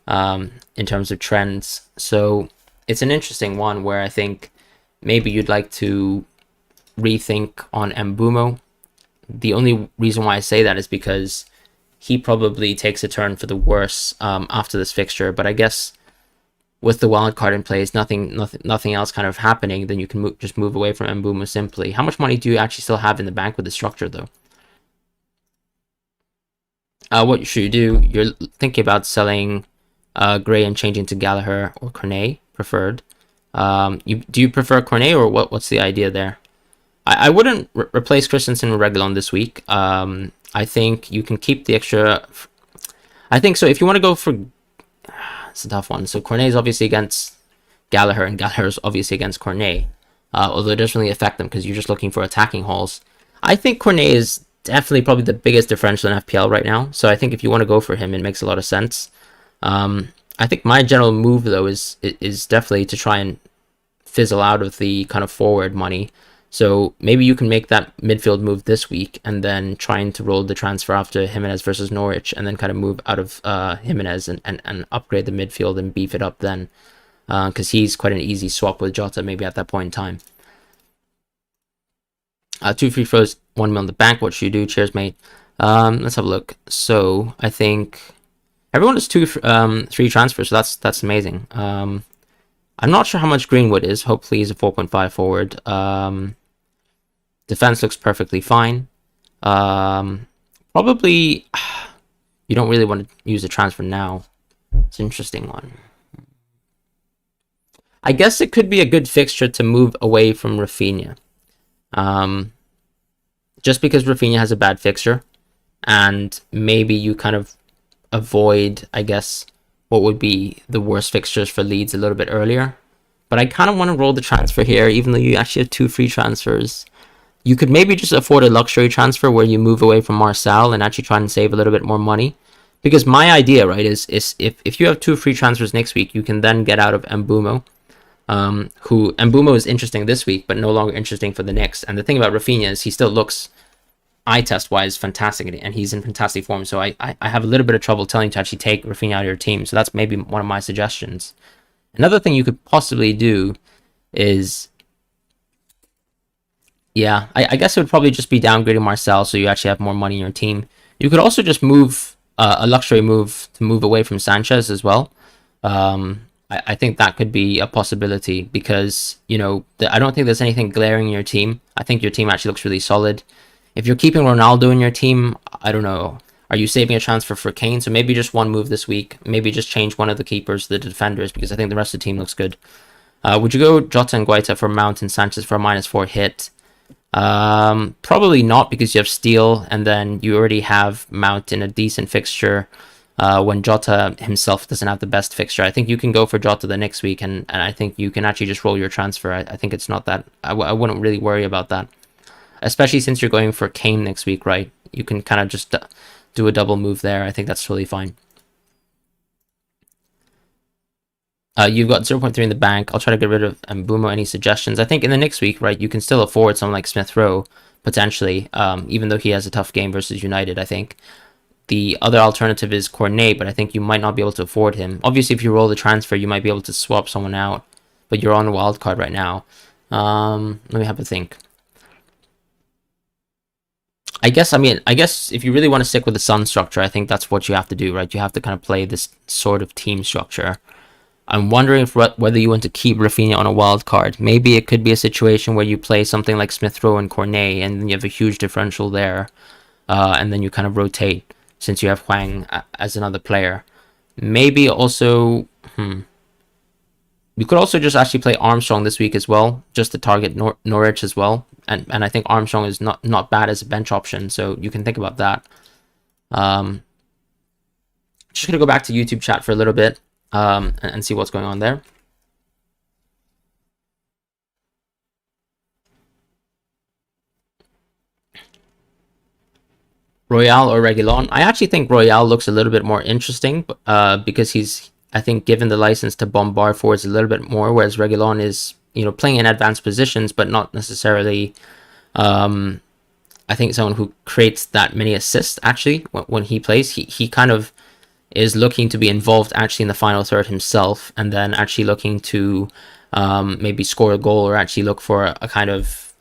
Speaker 1: in terms of trends. So it's an interesting one where I think maybe you'd like to rethink on Mbumo. The only reason why I say that is because he probably takes a turn for the worse after this fixture. But I guess with the wild card in place, nothing else kind of happening, then you can just move away from Mbumo simply. How much money do you actually still have in the bank with the structure, though? What should you do? You're thinking about selling Gray and changing to Gallagher or Cornet, preferred. Do you prefer Cornet, or what's the idea there? I wouldn't replace Christensen with Reguilon this week. I think you can keep the extra... I think so. If you want to go for... It's a tough one. So Cornet is obviously against Gallagher, and Gallagher is obviously against Cornet. Although it doesn't really affect them because you're just looking for attacking hauls. I think Cornet is definitely probably the biggest differential in FPL right now. So I think if you want to go for him, it makes a lot of sense. I think my general move, though, is definitely to try and fizzle out of the kind of forward money. So maybe you can make that midfield move this week and then trying to roll the transfer after Jimenez versus Norwich and then kind of move out of Jimenez and upgrade the midfield and beef it up then. Because he's quite an easy swap with Jota maybe at that point in time. 2 free throws, 1 mil in the bank. What should you do? Cheers, mate. Let's have a look. So I think everyone has 3 transfers, so that's amazing. I'm not sure how much Greenwood is. Hopefully he's a 4.5 forward. Defense looks perfectly fine. Probably you don't really want to use the transfer now. It's an interesting one. I guess it could be a good fixture to move away from Rafinha. Um, just because Rafinha has a bad fixture, and maybe you kind of avoid, I guess, what would be the worst fixtures for Leeds a little bit earlier. But I kind of want to roll the transfer here, even though you actually have 2 free transfers. You could maybe just afford a luxury transfer where you move away from Marcel and actually try and save a little bit more money. Because my idea, right, is if you have 2 free transfers next week, you can then get out of Mbumo. Who Mbumo is interesting this week, but no longer interesting for the next. And the thing about Rafinha is he still looks eye test wise fantastic, and he's in fantastic form. So I have a little bit of trouble telling you to actually take Rafinha out of your team. So that's maybe one of my suggestions. Another thing you could possibly do is, yeah, I guess it would probably just be downgrading Marcel so you actually have more money in your team. You could also just move a luxury move to move away from Sanchez as well. I think that could be a possibility because, I don't think there's anything glaring in your team. I think your team actually looks really solid. If you're keeping Ronaldo in your team, I don't know. Are you saving a transfer for Kane? So maybe just one move this week. Maybe just change one of the keepers to the defenders because I think the rest of the team looks good. Would you go Jota and Guaita for Mount and Sanchez for a -4 hit? Probably not because you have Steele and then you already have Mount in a decent fixture. When Jota himself doesn't have the best fixture, I think you can go for Jota the next week, and I think you can actually just roll your transfer. I think it's not that. I wouldn't really worry about that, especially since you're going for Kane next week, right? You can kind of just do a double move there. I think that's totally fine. You've got 0.3 in the bank. I'll try to get rid of Mbumo. Any suggestions? I think in the next week, right, you can still afford someone like Smith Rowe, potentially, even though he has a tough game versus United, I think. The other alternative is Cornet, but I think you might not be able to afford him. Obviously, if you roll the transfer, you might be able to swap someone out, but you're on a wild card right now. Let me have a think. I guess if you really want to stick with the Sun structure, I think that's what you have to do, right? You have to kind of play this sort of team structure. I'm wondering whether you want to keep Rafinha on a wild card. Maybe it could be a situation where you play something like Smith Rowe and Cornet, and you have a huge differential there, and then you kind of rotate since you have Huang as another player. Maybe also, you could also just actually play Armstrong this week as well, just to target Norwich as well. And I think Armstrong is not bad as a bench option, so you can think about that. Just gonna go back to YouTube chat for a little bit and see what's going on there. Royale or Reguilon? I actually think Royale looks a little bit more interesting because he's, I think, given the license to bombard forwards a little bit more, whereas Reguilon is, playing in advanced positions, but not necessarily, I think, someone who creates that many assists, actually, when he plays. He kind of is looking to be involved actually in the final third himself, and then actually looking to maybe score a goal or actually look for a kind of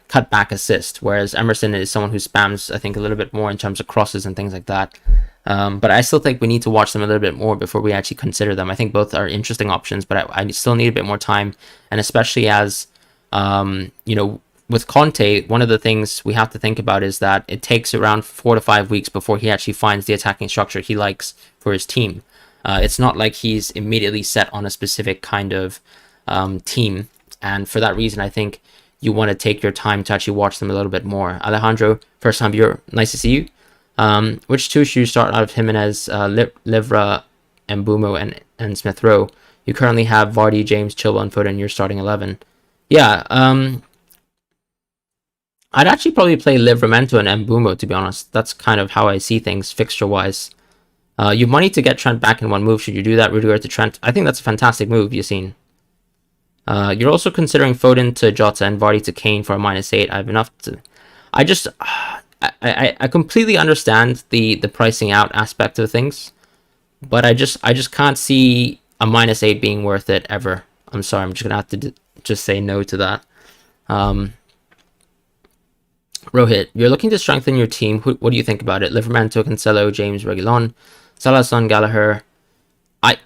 Speaker 1: cut back assist, whereas Emerson is someone who spams, I think, a little bit more in terms of crosses and things like that. But I still think we need to watch them a little bit more before we actually consider them. I think both are interesting options, but I still need a bit more time, and especially as with Conte, one of the things we have to think about is that it takes around 4 to 5 weeks before he actually finds the attacking structure he likes for his team. It's not like he's immediately set on a specific kind of team, and for that reason, I think you want to take your time to actually watch them a little bit more. Alejandro, first time viewer, nice to see you. Which two should you start out of Jimenez, Livra, Mbumo, and Smith Rowe? You currently have Vardy, James, Chilwell, and Foden in your starting 11. Yeah, I'd actually probably play Livramento and Mbumo, to be honest. That's kind of how I see things fixture-wise. You have money to get Trent back in one move. Should you do that? Rudiger to Trent? I think that's a fantastic move, Yassine. You're also considering Foden to Jota and Vardy to Kane for a -8. I have enough to... I completely understand the pricing out aspect of things, but I just can't see a -8 being worth it ever. I'm sorry, I'm just gonna have to just say no to that. Rohit, you're looking to strengthen your team. What do you think about it? Livramento, Cancelo, James, Reguilon, Salah, Son, Gallagher. I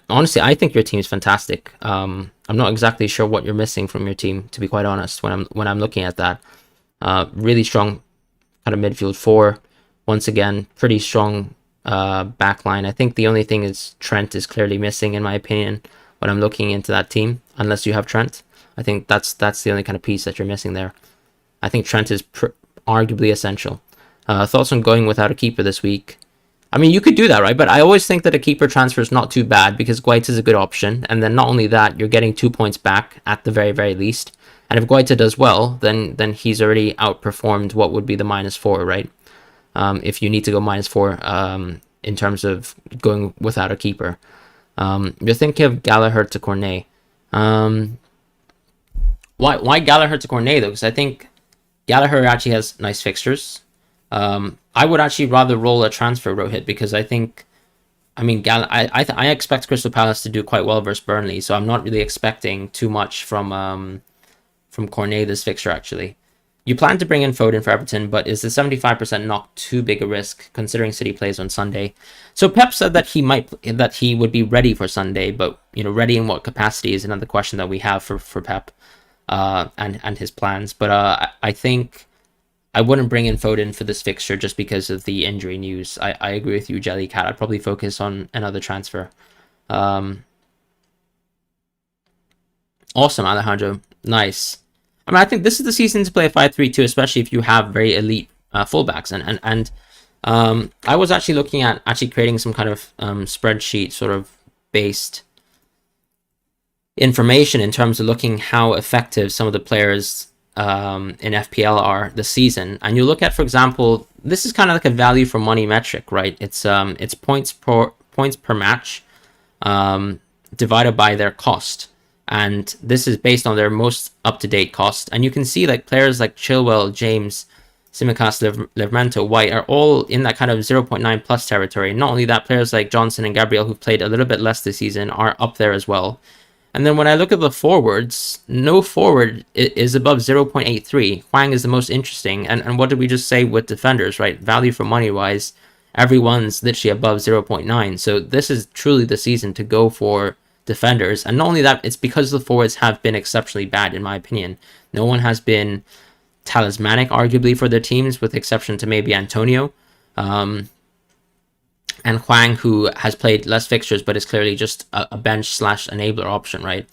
Speaker 1: think your team is fantastic. I'm not exactly sure what you're missing from your team, to be quite honest. When I'm looking at that, really strong kind of midfield 4. Once again, pretty strong back line. I think the only thing is Trent is clearly missing, in my opinion. when I'm looking into that team, unless you have Trent. I think that's the only kind of piece that you're missing there. I think Trent is arguably essential. Thoughts on going without a keeper this week? I mean, you could do that, right? But I always think that a keeper transfer is not too bad because Guaita is a good option. And then not only that, you're getting 2 points back at the very, very least. And if Guaita does well, then he's already outperformed what would be the -4, right? If you need to go -4 in terms of going without a keeper. You're thinking of Gallagher to Cornet. Why Gallagher to Cornet, though? Because I think Gallagher actually has nice fixtures. I would actually rather roll a transfer, Rohit, because I think, I mean, I expect Crystal Palace to do quite well versus Burnley, so I'm not really expecting too much from Cornet this fixture, actually. You plan to bring in Foden for Everton, but is the 75% not too big a risk considering City plays on Sunday? So Pep said that he would be ready for Sunday, but ready in what capacity is another question that we have for Pep and his plans. But I think I wouldn't bring in Foden for this fixture just because of the injury news. I agree with you, Jellycat. I'd probably focus on another transfer. Awesome, Alejandro. Nice. I mean, I think this is the season to play a 5-3-2, especially if you have very elite fullbacks. And I was actually looking at creating some kind of spreadsheet sort of based information in terms of looking how effective some of the players in FPL are this season. And you look at, for example, this is kind of like a value for money metric, right? It's points per match divided by their cost. And this is based on their most up-to-date cost. And you can see like players like Chilwell, James, Tsimikas, Livramento, White are all in that kind of 0.9 plus territory. Not only that, players like Johnson and Gabriel, who've played a little bit less this season, are up there as well. And then when I look at the forwards, no forward is above 0.83. Hwang is the most interesting. And what did we just say with defenders, right? Value for money wise, everyone's literally above 0.9. So this is truly the season to go for defenders. And not only that, it's because the forwards have been exceptionally bad, in my opinion. No one has been talismanic, arguably, for their teams, with exception to maybe Antonio. And Hwang, who has played less fixtures, but is clearly just a bench/enabler option, right?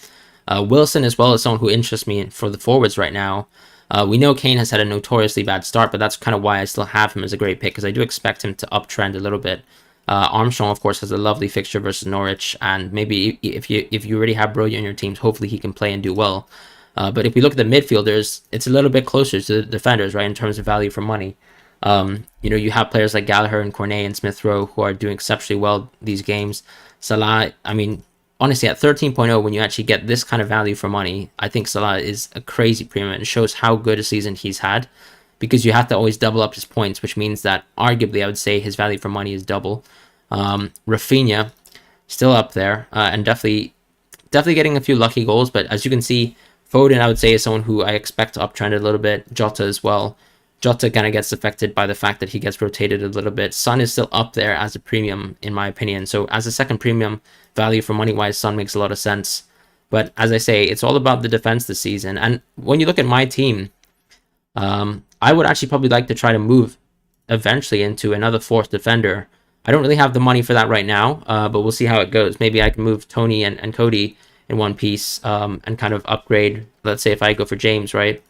Speaker 1: Wilson as well is someone who interests me for the forwards right now. We know Kane has had a notoriously bad start, but that's kind of why I still have him as a great pick, because I do expect him to uptrend a little bit. Armstrong, of course, has a lovely fixture versus Norwich, and maybe if you already have Broja in your teams, hopefully he can play and do well. But if we look at the midfielders, it's a little bit closer to the defenders, right, in terms of value for money. You have players like Gallagher and Cornet and Smith Rowe who are doing exceptionally well these games. Salah, I mean, honestly, at 13.0, when you actually get this kind of value for money, I think Salah is a crazy premium. It shows how good a season he's had, because you have to always double up his points, which means that arguably I would say his value for money is double. Rafinha, still up there, and definitely getting a few lucky goals. But as you can see, Foden, I would say, is someone who I expect to uptrend a little bit. Jota as well. Jota kind of gets affected by the fact that he gets rotated a little bit. Son is still up there as a premium, in my opinion. So as a second premium, value for money-wise, Son makes a lot of sense. But as I say, it's all about the defense this season. And when you look at my team, I would actually probably like to try to move eventually into another fourth defender. I don't really have the money for that right now, but we'll see how it goes. Maybe I can move Tony and Cody in one piece and kind of upgrade. Let's say if I go for James, right?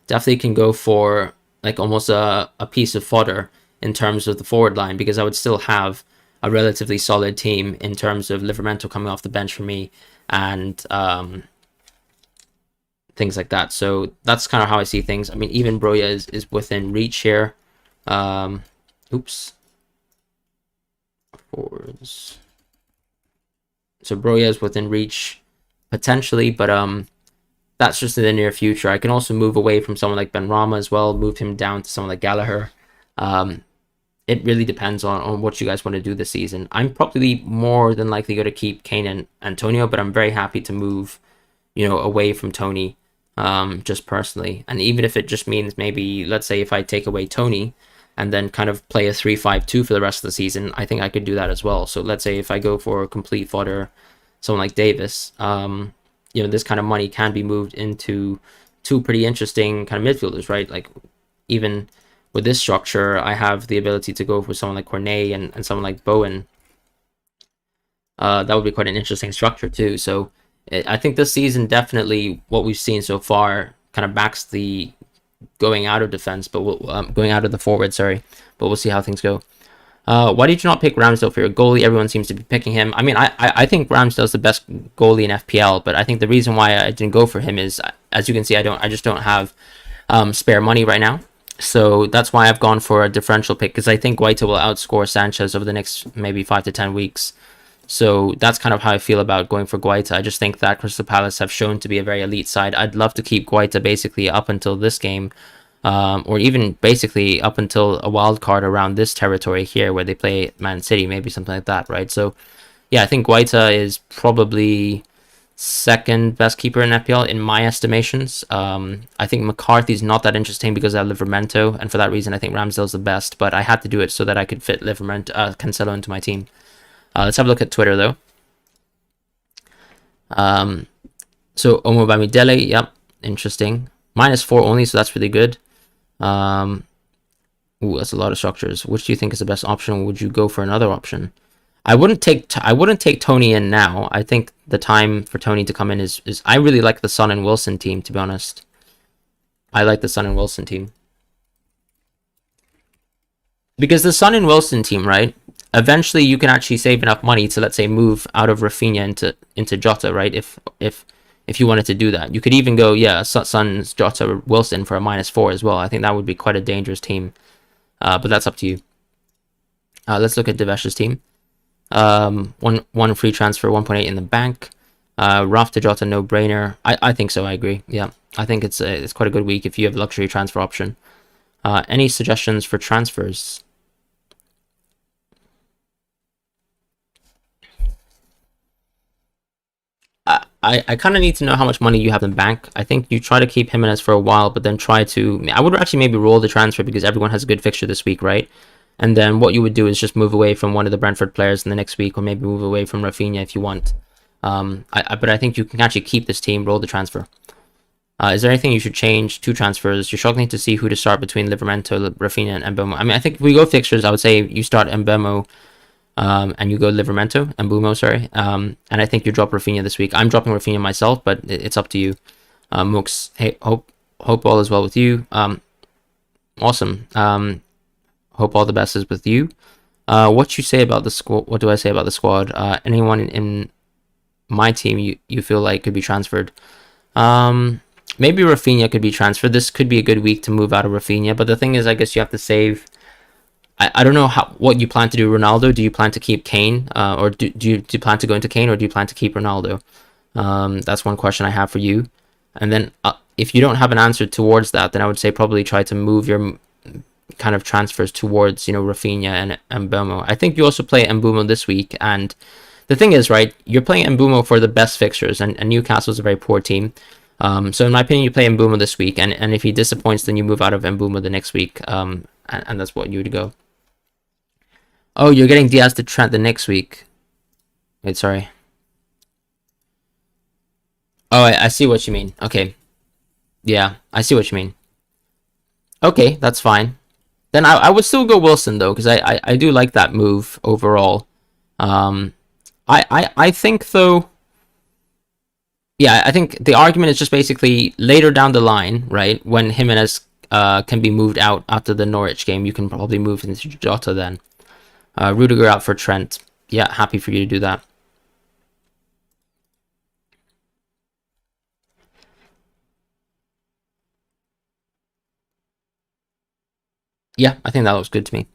Speaker 1: Definitely can go for like almost a piece of fodder in terms of the forward line, because I would still have a relatively solid team in terms of Livramento coming off the bench for me and things like that. So that's kind of how I see things. I mean, even Broja is within reach here. Oops. Forwards. So Broja is within reach potentially, but that's just in the near future. I can also move away from someone like Benrahma as well, move him down to someone like Gallagher. It really depends on what you guys want to do this season. I'm probably more than likely going to keep Kane and Antonio, but I'm very happy to move, away from Tony, just personally. And even if it just means maybe, let's say if I take away Tony and then kind of play a 3-5-2 for the rest of the season, I think I could do that as well. So let's say if I go for a complete fodder, someone like Davis, this kind of money can be moved into two pretty interesting kind of midfielders, right? Like even with this structure, I have the ability to go for someone like Cornet and someone like Bowen. That would be quite an interesting structure too. So I think this season definitely what we've seen so far kind of backs the going out of defense, but going out of the forward, sorry. But we'll see how things go. Why did you not pick Ramsdale for your goalie? Everyone seems to be picking him. I mean, I think Ramsdale's the best goalie in FPL, but I think the reason why I didn't go for him is, as you can see, I just don't have spare money right now. So that's why I've gone for a differential pick, because I think Guaita will outscore Sanchez over the next maybe 5 to 10 weeks. So that's kind of how I feel about going for Guaita. I just think that Crystal Palace have shown to be a very elite side. I'd love to keep Guaita basically up until this game, or even basically up until a wild card around this territory here where they play Man City, maybe something like that, right? So yeah, I think Guaita is probably second best keeper in FPL in my estimations. I think McCarthy's not that interesting because I have Livramento, and for that reason I think Ramsdale's the best, but I had to do it so that I could fit Cancelo into my team. Let's have a look at Twitter though. So Omo Bamidele, yep, interesting. -4 only, so that's really good. Ooh, that's a lot of structures. Which do you think is the best option? Would you go for another option? I wouldn't take Tony in now. I think the time for Tony to come in is I really like the Son and Wilson team, to be honest. I like the Son and Wilson team. Because the Son and Wilson team, right? Eventually you can actually save enough money to, let's say, move out of Rafinha into Jota, right? If you wanted to do that. You could even go, yeah, Son's Jota Wilson for a -4 as well. I think that would be quite a dangerous team. But that's up to you. Let's look at Devesh's team. One free transfer, 1.8 in the bank. Raf to Jota, no brainer. I think so. I agree. Yeah, I think it's quite a good week if you have a luxury transfer option. Any suggestions for transfers? I kind of need to know how much money you have in bank. I think you try to keep Jimenez for a while, but then try to... I would actually maybe roll the transfer because everyone has a good fixture this week, right? And then what you would do is just move away from one of the Brentford players in the next week, or maybe move away from Rafinha if you want. But I think you can actually keep this team, roll the transfer. Is there anything you should change? 2 transfers. You're struggling to see who to start between Livramento, Rafinha, and Mbeumo. I mean, I think if we go fixtures, I would say you start Mbeumo, and you go Mbeumo, sorry. And I think you drop Rafinha this week. I'm dropping Rafinha myself, but it's up to you. Mooks, hey, hope all is well with you. Awesome. Hope all the best is with you. What you say about the squad? What do I say about the squad? Anyone in my team you feel like could be transferred? Maybe Rafinha could be transferred. This could be a good week to move out of Rafinha. But the thing is, I guess you have to save. I don't know what you plan to do. Ronaldo, do you plan to keep Kane, or do you plan to go into Kane, or do you plan to keep Ronaldo? That's one question I have for you. And then if you don't have an answer towards that, then I would say probably try to move your kind of transfers towards, Rafinha and Mbeumo. I think you also play Mbeumo this week, and the thing is, right, you're playing Mbeumo for the best fixtures, and Newcastle's a very poor team. So in my opinion, you play Mbeumo this week, and if he disappoints, then you move out of Mbeumo the next week, and that's what you would go. Oh, you're getting Diaz to Trent the next week. Wait, sorry. Oh, I see what you mean. Okay. Yeah, I see what you mean. Okay, that's fine. Then I would still go Wilson, though, because I do like that move overall. I think, though... Yeah, I think the argument is just basically later down the line, right, when Jimenez can be moved out after the Norwich game, you can probably move into Jota then. Rudiger out for Trent. Yeah, happy for you to do that. Yeah, I think that looks good to me.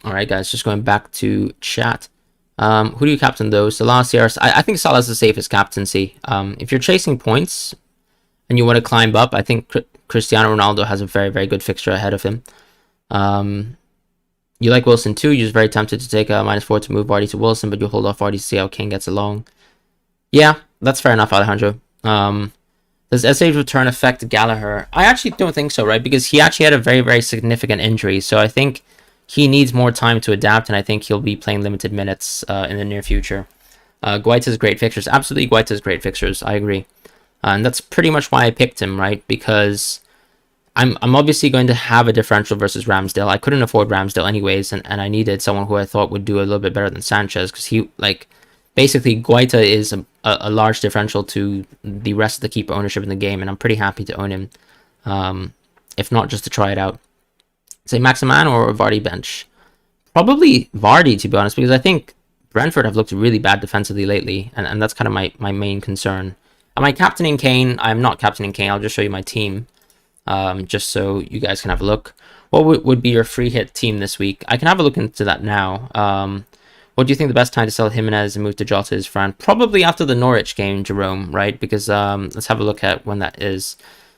Speaker 1: Alright, guys, just going back to chat. Who do you captain, though? Salah, CRS. I think Salah's the safest captaincy. If you're chasing points and you want to climb up, I think Cristiano Ronaldo has a very, very good fixture ahead of him. You like Wilson too. You're just very tempted to take a -4 to move Vardy to Wilson, but you hold off Vardy to see how Kane gets along. Yeah, that's fair enough, Alejandro. Does SA's return affect Gallagher? I actually don't think so, right? Because he actually had a very, very significant injury. So I think he needs more time to adapt, and I think he'll be playing limited minutes in the near future. Guaita's great fixtures. Absolutely, Guaita's great fixtures. I agree. And that's pretty much why I picked him, right? Because I'm obviously going to have a differential versus Ramsdale. I couldn't afford Ramsdale anyways, and I needed someone who I thought would do a little bit better than Sanchez, because he, like, basically Guaita is a large differential to the rest of the keeper ownership in the game, and I'm pretty happy to own him. If not just to try it out. Say Maximan or Vardy bench. Probably Vardy, to be honest, because I think Brentford have looked really bad defensively lately, and that's kind of my main concern. Am I captaining Kane? I'm not captaining Kane. I'll just show you my team, just so you guys can have a look. What would be your free hit team this week? I can have a look into that now. What do you think the best time to sell Jimenez and move to Jota is, Fran? Probably after the Norwich game, Jerome, right? Because let's have a look at when that is.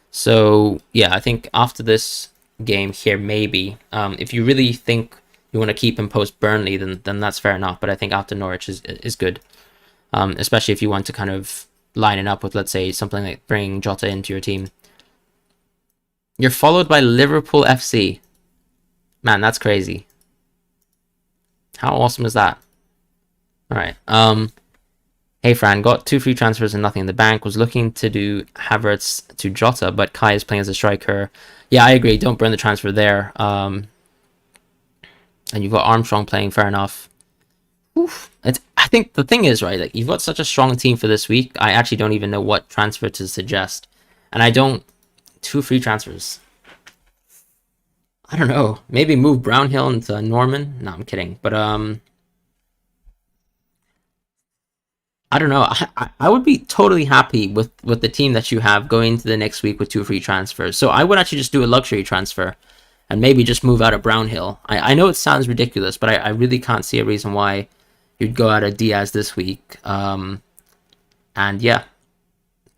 Speaker 1: So, yeah, I think after this game here, maybe. If you really think you want to keep him post Burnley, then that's fair enough. But I think after Norwich is good, especially if you want to kind of line it up with, let's say, something like bringing Jota into your team. You're followed by Liverpool FC. Man, that's crazy. How awesome is that? All right. Hey Fran, got 2 free transfers and nothing in the bank. Was looking to do Havertz to Jota, but Kai is playing as a striker. Yeah, I agree. Don't burn the transfer there. And you've got Armstrong playing. Fair enough. Oof. I think the thing is, right, like, you've got such a strong team for this week. I actually don't even know what transfer to suggest, and I don't. 2 free transfers. I don't know. Maybe move Brownhill into Norman. No, I'm kidding. But I don't know. I would be totally happy with the team that you have going into the next week with 2 free transfers. So I would actually just do a luxury transfer and maybe just move out of Brownhill. I know it sounds ridiculous, but I really can't see a reason why you'd go out of Diaz this week. And yeah,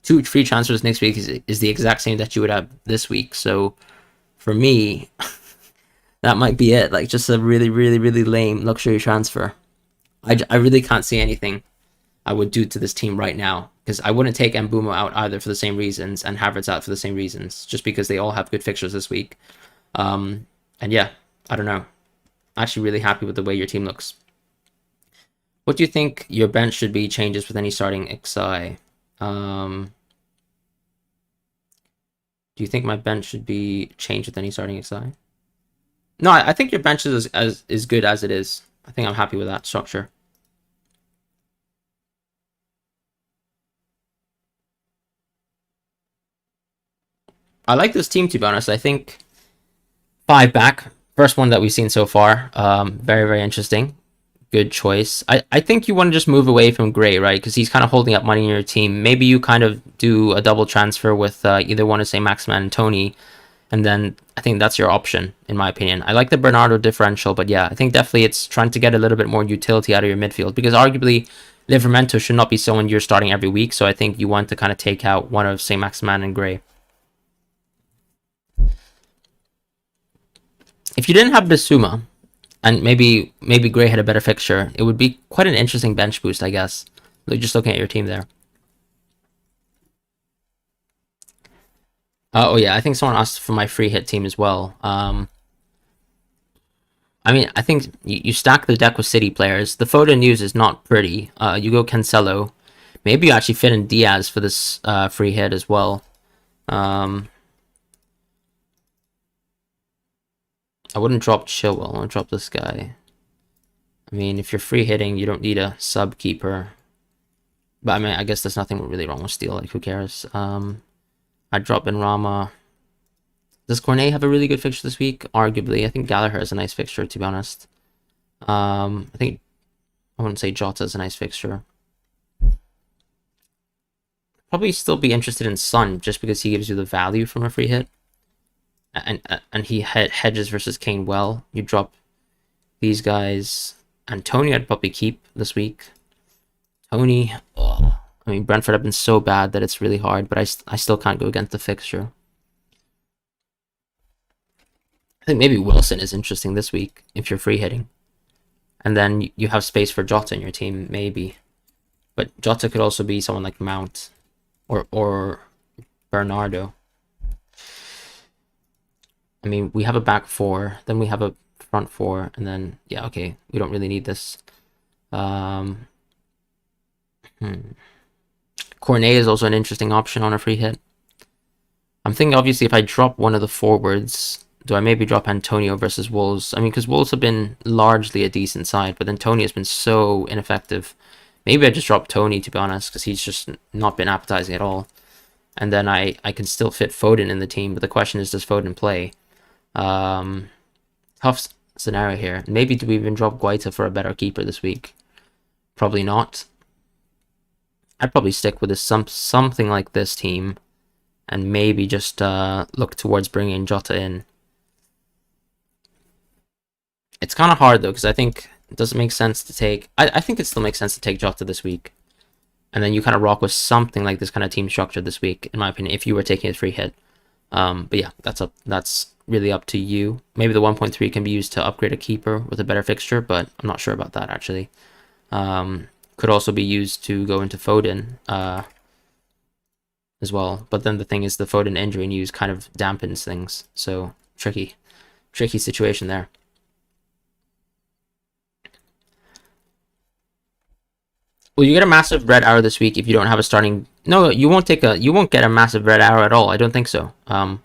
Speaker 1: 2 free transfers next week is the exact same that you would have this week. So for me, that might be it. Like, just a really, really, really lame luxury transfer. I really can't see anything I would do to this team right now, because I wouldn't take Mbumo out either for the same reasons, and Havertz out for the same reasons, just because they all have good fixtures this week. And yeah, I don't know. I'm actually really happy with the way your team looks. What do you think your bench should be? Changes with any starting XI? Do you think my bench should be changed with any starting XI? No, I think your bench is as good as it is. I think I'm happy with that structure. I like this team, to be honest. I think 5 back, first one that we've seen so far. Very, very interesting. Good choice. I think you want to just move away from Gray, right? Because he's kind of holding up money in your team. Maybe you kind of do a double transfer with either one of, say, Maximan and Tony, and then I think that's your option, in my opinion. I like the Bernardo differential, but yeah, I think definitely it's trying to get a little bit more utility out of your midfield, because arguably Livramento should not be someone you're starting every week, so I think you want to kind of take out one of, say, Maximan and Gray. If you didn't have Bissouma, and maybe Gray had a better fixture, it would be quite an interesting bench boost, I guess. Just looking at your team there. Oh yeah, I think someone asked for my free hit team as well. I mean, I think you stack the deck with City players. The photo news is not pretty. You go Cancelo. Maybe you actually fit in Diaz for this free hit as well. I wouldn't drop Chilwell. I would drop this guy. I mean, if you're free hitting, you don't need a sub keeper. But I mean, I guess there's nothing really wrong with Steel. Like, who cares? I'd drop in Rama. Does Cornet have a really good fixture this week? Arguably. I think Gallagher has a nice fixture, to be honest. I think I wouldn't say Jota is a nice fixture. Probably still be interested in Son, just because he gives you the value from a free hit. And he hedges versus Kane well. You drop these guys. And Tony I'd probably keep this week. Tony, oh, I mean, Brentford have been so bad that it's really hard, but I still can't go against the fixture. I think maybe Wilson is interesting this week if you're free hitting. And then you have space for Jota in your team, maybe. But Jota could also be someone like Mount or Bernardo. I mean, we have a back 4, then we have a front 4, and then, yeah, okay, we don't really need this. Cornet is also an interesting option on a free hit. I'm thinking obviously if I drop one of the forwards, do I maybe drop Antonio versus Wolves? I mean, because Wolves have been largely a decent side, but then Tony has been so ineffective. Maybe I just drop Tony, to be honest, because he's just not been appetizing at all. And then I can still fit Foden in the team, but the question is, does Foden play? Tough scenario here. Maybe do we even drop Guaita for a better keeper this week? Probably not. I'd probably stick with something like this team, and maybe just look towards bringing Jota in. It's kind of hard though, because I think it doesn't make sense to take. I think it still makes sense to take Jota this week, and then you kind of rock with something like this kind of team structure this week, in my opinion, if you were taking a free hit. But yeah, that's really up to you. Maybe the 1.3 can be used to upgrade a keeper with a better fixture, but I'm not sure about that actually. Could also be used to go into Foden as well. But then the thing is, the Foden injury news kind of dampens things. So tricky situation there. Well, you get a massive red arrow this week if you don't have a starting. No, you won't get a massive red arrow at all. I don't think so. Don't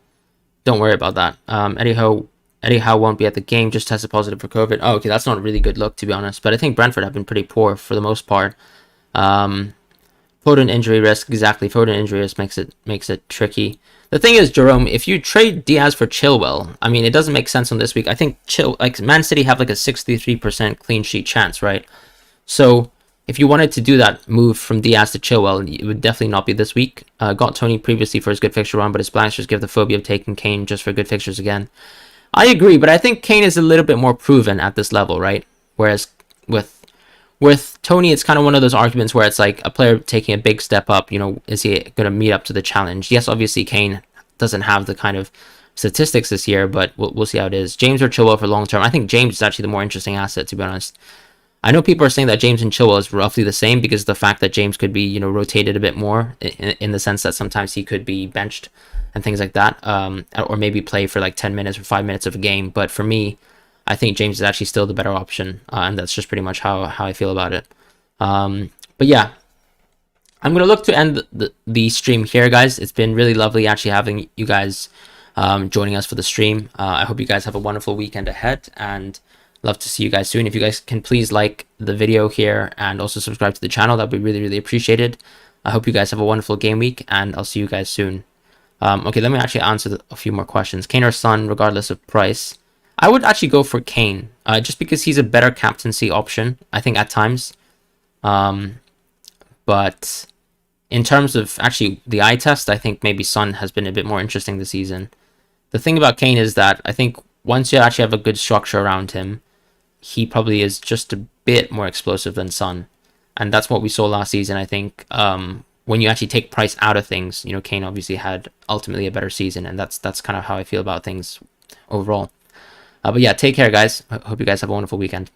Speaker 1: worry about that. Eddie Howe won't be at the game, just tested positive for COVID. Oh, okay, that's not a really good look, to be honest. But I think Brentford have been pretty poor for the most part. Foden injury risk, exactly. Foden injury risk makes it tricky. The thing is, Jerome, if you trade Diaz for Chilwell, I mean, it doesn't make sense on this week. I think Man City have like a 63% clean sheet chance, right? So if you wanted to do that move from Diaz to Chilwell, it would definitely not be this week. Got Tony previously for his good fixture run, but his blasters give the phobia of taking Kane just for good fixtures again. I agree, but I think Kane is a little bit more proven at this level, right? Whereas with Tony, it's kind of one of those arguments where it's like a player taking a big step up, you know, is he going to meet up to the challenge? Yes, obviously Kane doesn't have the kind of statistics this year, but we'll see how it is. James or Chilwell for long term? I think James is actually the more interesting asset, to be honest. I know people are saying that James and Chilwell is roughly the same because of the fact that James could be, you know, rotated a bit more in the sense that sometimes he could be benched and things like that, or maybe play for like 10 minutes or 5 minutes of a game. But for me, I think James is actually still the better option, and that's just pretty much how I feel about it. But yeah, I'm going to look to end the stream here, guys. It's been really lovely actually having you guys joining us for the stream. I hope you guys have a wonderful weekend ahead, and love to see you guys soon. If you guys can please like the video here and also subscribe to the channel, that'd be really, really appreciated. I hope you guys have a wonderful game week, and I'll see you guys soon. Okay, let me actually answer a few more questions. Kane or Son, regardless of price? I would actually go for Kane, just because he's a better captaincy option, I think, at times. But in terms of actually the eye test, I think maybe Son has been a bit more interesting this season. The thing about Kane is that I think once you actually have a good structure around him, he probably is just a bit more explosive than Son. And that's what we saw last season, I think. When you actually take price out of things, you know, Kane obviously had ultimately a better season, and that's kind of how I feel about things overall. But yeah, take care, guys. I hope you guys have a wonderful weekend.